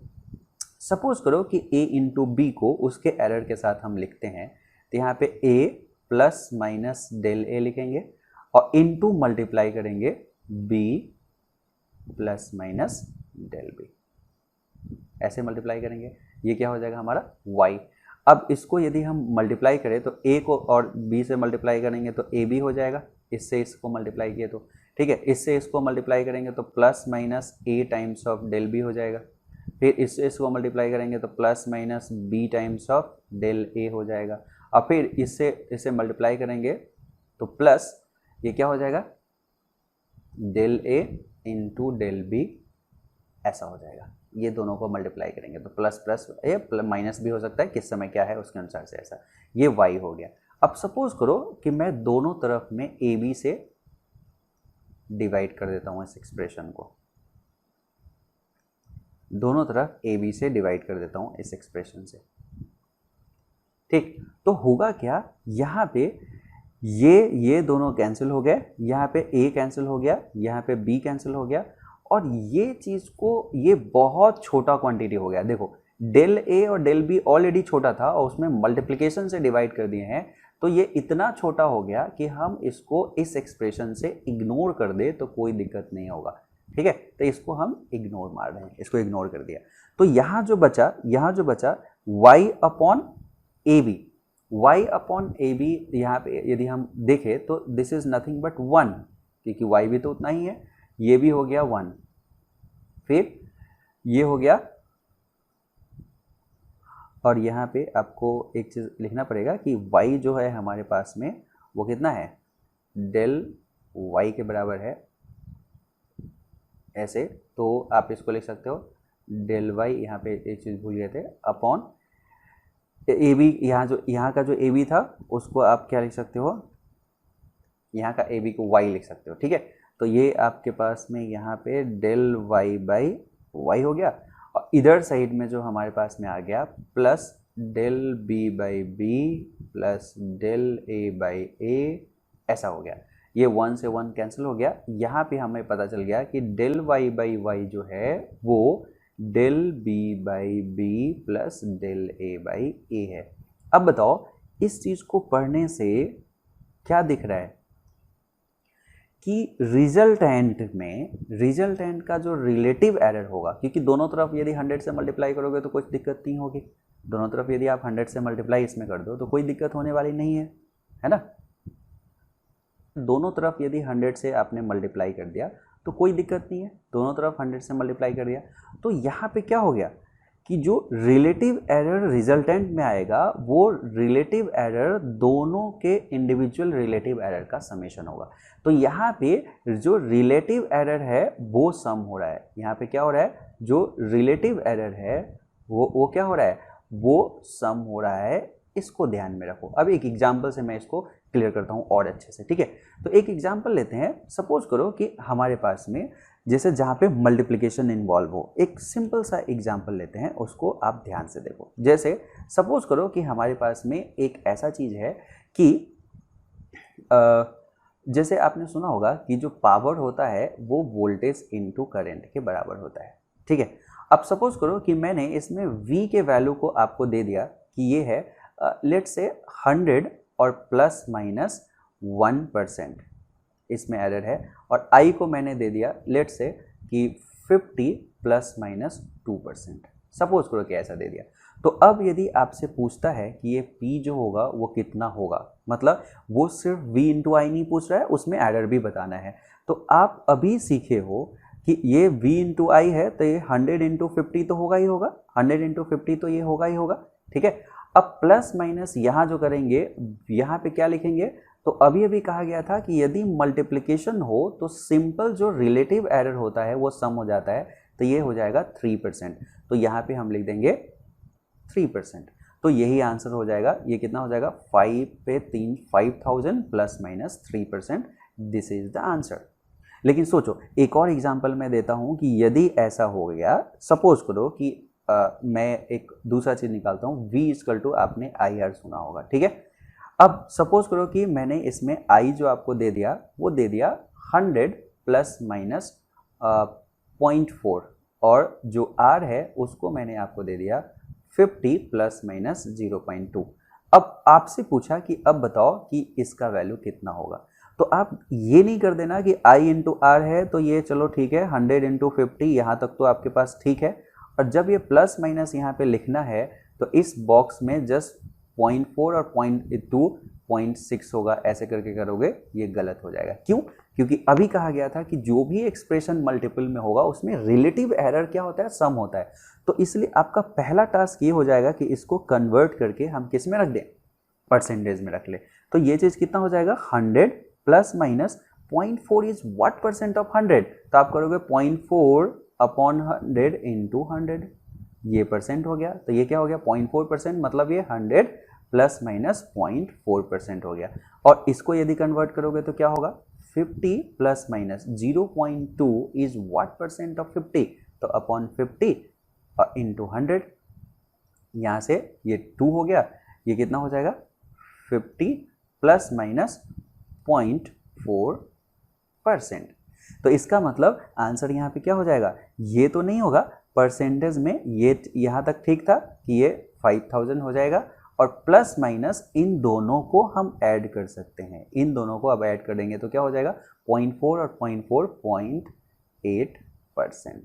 सपोज करो कि a इंटू बी को उसके एरर के साथ हम लिखते हैं, तो यहाँ पे a plus minus del a लिखेंगे और इनटू मल्टीप्लाई करेंगे b plus minus del b, ऐसे मल्टीप्लाई करेंगे। ये क्या हो जाएगा हमारा y। अब इसको यदि हम मल्टीप्लाई करें तो a को और b से मल्टीप्लाई करेंगे तो a b हो जाएगा, इससे इसको मल्टीप्लाई किए तो, ठीक है। इससे इसको मल्टीप्लाई करेंगे तो plus minus a times of del b हो जाएगा। फिर इससे इसको मल्टीप्लाई करेंगे तो plus minus b times of del a हो जाएगा। और फिर इससे इसे मल्टीप्लाई करेंगे तो प्लस ये क्या हो जाएगा del a into del b, ऐसा हो जाएगा। ये दोनों को मल्टीप्लाई करेंगे तो प्लस प्लस ये माइनस भी हो सकता है, किस समय क्या है उसके अनुसार से, ऐसा। ये y हो गया। अब सपोज करो कि मैं दोनों तरफ में ए बी से डिवाइड कर देता हूँ इस एक्सप्रेशन को, दोनों तरफ ए बी से डिवाइड कर देता हूँ इस एक्सप्रेशन से, ठीक। तो होगा क्या, यहाँ पे ये दोनों कैंसिल हो गए, यहाँ पे a कैंसिल हो गया, यहाँ पे b कैंसिल हो गया, और ये चीज़ को ये बहुत छोटा क्वांटिटी हो गया। देखो डेल a और डेल b ऑलरेडी छोटा था और उसमें मल्टीप्लिकेशन से डिवाइड कर दिए हैं, तो ये इतना छोटा हो गया कि हम इसको इस एक्सप्रेशन से इग्नोर कर दे तो कोई दिक्कत नहीं होगा, ठीक है। तो इसको हम इग्नोर मार रहे हैं, इसको इग्नोर कर दिया। तो यहाँ जो बचा y upon A B, y upon A B, यहाँ पे यदि हम देखें तो दिस इज नथिंग बट 1, क्योंकि y भी तो उतना ही है, ये भी हो गया 1, फिर ये हो गया, और यहाँ पे आपको एक चीज़ लिखना पड़ेगा कि y जो है हमारे पास में वो कितना है, डेल y के बराबर है, ऐसे। तो आप इसको लिख सकते हो डेल y, यहाँ पे एक चीज़ भूल गए थे, अपॉन ए बी, यहाँ का जो ए बी था उसको आप क्या लिख सकते हो, यहाँ का ए बी को y लिख सकते हो, ठीक है। तो ये आपके पास में यहाँ पे डेल y बाई वाई हो गया, और इधर साइड में जो हमारे पास में आ गया plus del b by B plus del a by a, ऐसा हो गया। ये 1 से 1 कैंसिल हो गया। यहाँ पे हमें पता चल गया कि डेल y बाई वाई जो है वो del b by B plus del a by a है। अब बताओ इस चीज़ को पढ़ने से क्या दिख रहा है कि रिजल्टेंट का जो रिलेटिव एरर होगा, क्योंकि दोनों तरफ यदि 100 से मल्टीप्लाई करोगे तो कुछ दिक्कत नहीं होगी, दोनों तरफ यदि आप 100 से मल्टीप्लाई इसमें कर दो तो कोई दिक्कत होने वाली नहीं है ना। दोनों तरफ यदि 100 से आपने मल्टीप्लाई कर दिया तो कोई दिक्कत नहीं है, दोनों तरफ 100 से मल्टीप्लाई कर दिया। तो यहाँ पे क्या हो गया कि जो रिलेटिव एरर रिजल्टेंट में आएगा वो रिलेटिव एरर दोनों के इंडिविजुअल रिलेटिव एरर का समेशन होगा। तो यहाँ पे जो रिलेटिव एरर है वो सम हो रहा है, यहाँ पे क्या हो रहा है, जो रिलेटिव एरर है वो क्या हो रहा है, वो सम हो रहा है। इसको ध्यान में रखो। अब एक एग्जाम्पल से मैं इसको क्लियर करता हूँ और अच्छे से, ठीक है। तो एक एग्जाम्पल लेते हैं। सपोज करो कि हमारे पास में जैसे जहाँ पे मल्टीप्लिकेशन इन्वॉल्व हो, एक सिंपल सा एग्जाम्पल लेते हैं, उसको आप ध्यान से देखो। जैसे सपोज करो कि हमारे पास में एक ऐसा चीज़ है कि जैसे आपने सुना होगा कि जो पावर होता है वो वोल्टेज इनटू करंट के बराबर होता है, ठीक है। अब सपोज करो कि मैंने इसमें V के वैल्यू को आपको दे दिया कि ये है लेट से 100 और प्लस माइनस 1% इसमें एरर है, और I को मैंने दे दिया लेट से कि 50 प्लस माइनस 2%। सपोज करो कि ऐसा दे दिया। तो अब यदि आपसे पूछता है कि ये p जो होगा वो कितना होगा, मतलब वो सिर्फ v इंटू आई नहीं पूछ रहा है, उसमें एडर भी बताना है। तो आप अभी सीखे हो कि ये v इंटू आई है तो ये 100 इंटू 50 तो होगा ही होगा, 100 इंटू 50 तो ये होगा ही होगा, ठीक है। अब प्लस माइनस यहाँ जो करेंगे, यहाँ पे क्या लिखेंगे, तो अभी अभी कहा गया था कि यदि मल्टीप्लिकेशन हो तो सिंपल जो रिलेटिव एरर होता है वो सम हो जाता है, तो ये हो जाएगा 3%। तो यहाँ पे हम लिख देंगे 3%। तो यही आंसर हो जाएगा। ये कितना हो जाएगा, 5 पे 3 5000 plus minus 3%, this is the answer. लेकिन सोचो एक और एग्जांपल मैं देता हूं कि यदि ऐसा हो गया, सपोज करो कि मैं एक दूसरा चीज निकालता हूं, v इक्वल टू आपने आई आर सुना होगा, ठीक है। अब सपोज करो कि मैंने इसमें i जो आपको दे दिया वो दे दिया 100 प्लस माइनस 0.4, और जो r है उसको मैंने आपको दे दिया 50 प्लस माइनस 0.2। अब आपसे पूछा कि अब बताओ कि इसका वैल्यू कितना होगा। तो आप ये नहीं कर देना कि i इंटू आर है तो ये चलो ठीक है 100 इंटू 50, यहाँ तक तो आपके पास ठीक है, और जब ये प्लस माइनस यहाँ पे लिखना है तो इस बॉक्स में जस्ट 0.4 और 0.2 0.6 होगा, ऐसे करके करोगे ये गलत हो जाएगा। क्यों? क्योंकि अभी कहा गया था कि जो भी एक्सप्रेशन मल्टीपल में होगा उसमें रिलेटिव एरर क्या होता है, सम होता है। तो इसलिए आपका पहला टास्क ये हो जाएगा कि इसको कन्वर्ट करके हम किस में रख दें, परसेंटेज में रख ले। तो ये चीज कितना हो जाएगा, 100 plus minus 0.4 is what percent of 100, तो आप करोगे 0.4 अपॉन 100 इंटू 100, ये परसेंट हो गया। तो ये क्या हो गया, 0.4%, मतलब ये 100 प्लस माइनस 0.4% हो गया। और इसको यदि कन्वर्ट करोगे तो क्या होगा, 50 plus minus 0.2 is what percent of 50, तो अपॉन 50 इंटू 100, यहाँ से ये 2 हो गया, ये कितना हो जाएगा 50 प्लस माइनस 0.4%। तो इसका मतलब आंसर यहाँ पे क्या हो जाएगा, ये तो नहीं होगा परसेंटेज में, ये यहाँ तक ठीक था कि ये 5000 हो जाएगा, और प्लस माइनस इन दोनों को हम ऐड कर सकते हैं। इन दोनों को अब ऐड कर देंगे तो क्या हो जाएगा, 0.4 और 0.4 0.8%।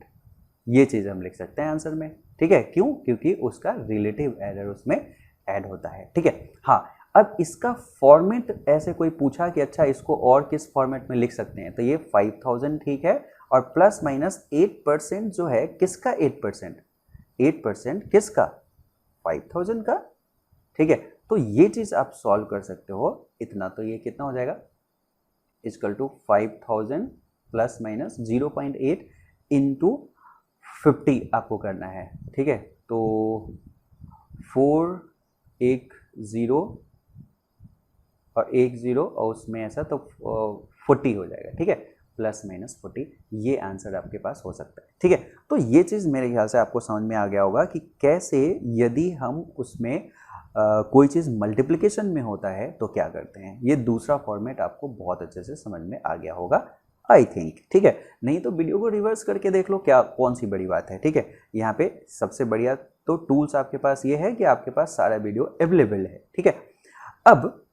ये चीज़ हम लिख सकते हैं आंसर में, ठीक है। क्यों? क्योंकि उसका रिलेटिव एरर उसमें ऐड होता है, ठीक है। हाँ, अब इसका फॉर्मेट ऐसे कोई पूछा कि अच्छा इसको और किस फॉर्मेट में लिख सकते हैं, तो ये 5000 ठीक है, और प्लस माइनस 8% जो है, किसका 8%, 8% किसका, 5000 का, ठीक है। तो ये चीज आप सॉल्व कर सकते हो इतना। तो ये कितना हो जाएगा, equal to 5000 plus minus 0.8 into 50 आपको करना है, ठीक है। तो 4 एक 0 और 1 0 और उसमें ऐसा तो 40 हो जाएगा, ठीक है, प्लस माइनस 40, ये आंसर आपके पास हो सकता है, ठीक है। तो ये चीज़ मेरे ख्याल से आपको समझ में आ गया होगा कि कैसे यदि हम उसमें कोई चीज़ मल्टीप्लिकेशन में होता है तो क्या करते हैं। ये दूसरा फॉर्मेट आपको बहुत अच्छे से समझ में आ गया होगा आई थिंक, ठीक है। नहीं तो वीडियो को रिवर्स करके देख लो, क्या कौन सी बड़ी बात है, ठीक है। यहाँ पे सबसे बढ़िया तो टूल्स आपके पास ये है कि आपके पास सारा वीडियो अवेलेबल है, ठीक है। अब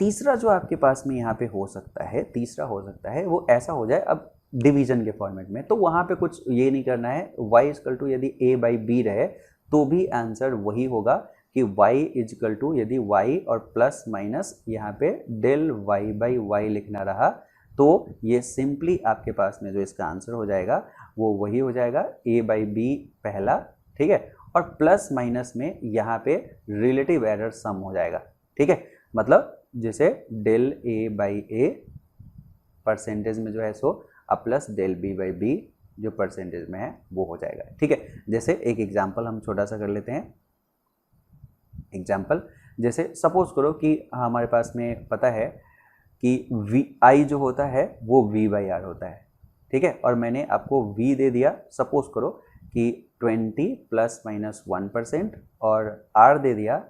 तीसरा जो आपके पास में यहाँ पे हो सकता है, तीसरा हो सकता है वो ऐसा हो जाए, अब डिवीजन के फॉर्मेट में, तो वहाँ पे कुछ ये नहीं करना है, y इक्वल टू यदि a बाई बी रहे तो भी आंसर वही होगा कि y इक्वल टू यदि y और प्लस माइनस यहाँ पे डेल y बाई वाई लिखना रहा, तो ये सिंपली आपके पास में जो इसका आंसर हो जाएगा वो वही हो जाएगा, a बाई बी पहला, ठीक है, और प्लस माइनस में यहाँ पे रिलेटिव एरर सम हो जाएगा, ठीक है। मतलब जैसे del a by A percentage में जो है सो अब plus del b by B जो परसेंटेज में है वो हो जाएगा, ठीक है। जैसे एक एग्जांपल हम छोटा सा कर लेते हैं। एग्जांपल जैसे सपोज करो कि हमारे पास में पता है कि i जो होता है वो v बाई आर होता है, ठीक है, और मैंने आपको v दे दिया, सपोज करो कि 20 प्लस माइनस 1% और r दे दिया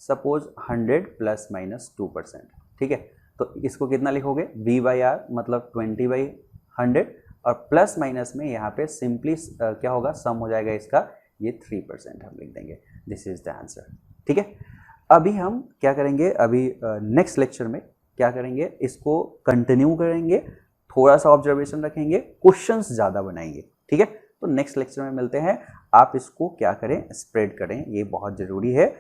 सपोज 100 प्लस माइनस 2%, ठीक है। तो इसको कितना लिखोगे, v बाई आर मतलब 20 बाई 100, और प्लस माइनस में यहाँ पे सिंपली क्या होगा, सम हो जाएगा इसका, ये 3% हम लिख देंगे, दिस इज द आंसर, ठीक है। अभी हम क्या करेंगे, अभी नेक्स्ट लेक्चर में क्या करेंगे, इसको कंटिन्यू करेंगे, थोड़ा सा ऑब्जर्वेशन रखेंगे, क्वेश्चंस ज़्यादा बनाएंगे, ठीक है। तो नेक्स्ट लेक्चर में मिलते हैं। आप इसको क्या करें, स्प्रेड करें, ये बहुत ज़रूरी है।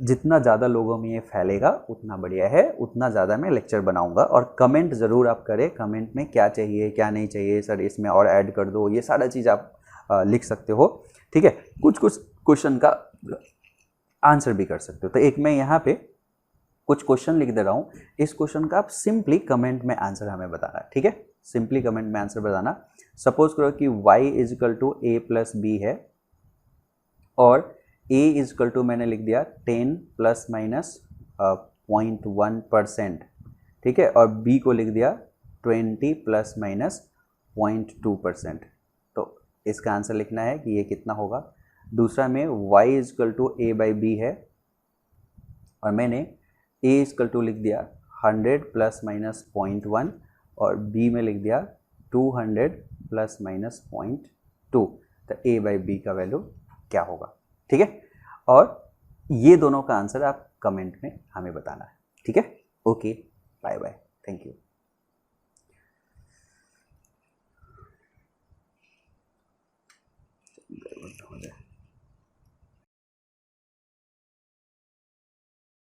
जितना ज़्यादा लोगों में ये फैलेगा उतना बढ़िया है, उतना ज़्यादा मैं लेक्चर बनाऊंगा। और कमेंट ज़रूर आप करें, कमेंट में क्या चाहिए क्या नहीं चाहिए, सर इसमें और ऐड कर दो, ये सारा चीज़ आप लिख सकते हो, ठीक है। कुछ कुछ क्वेश्चन का आंसर भी कर सकते हो। तो एक मैं यहाँ पे कुछ क्वेश्चन लिख दे रहा हूँ, इस क्वेश्चन का आप सिंपली कमेंट में आंसर हमें बताना है, ठीक है। सिंपली कमेंट में आंसर बताना। सपोज करो कि y is equal to a plus B है और a इज इक्वल टू मैंने लिख दिया 10 प्लस माइनस 0.1%, ठीक है, और b को लिख दिया 20 प्लस माइनस 0.2%। तो इसका आंसर लिखना है कि ये कितना होगा। दूसरा में y is equal to a by B है और मैंने a इक्वल टू लिख दिया 100 प्लस माइनस 0.1 और b में लिख दिया 200 प्लस माइनस 0.2। तो a बाई बी का वैल्यू क्या होगा, ठीक है। और ये दोनों का आंसर आप कमेंट में हमें बताना है, ठीक है। Okay, bye bye, thank you.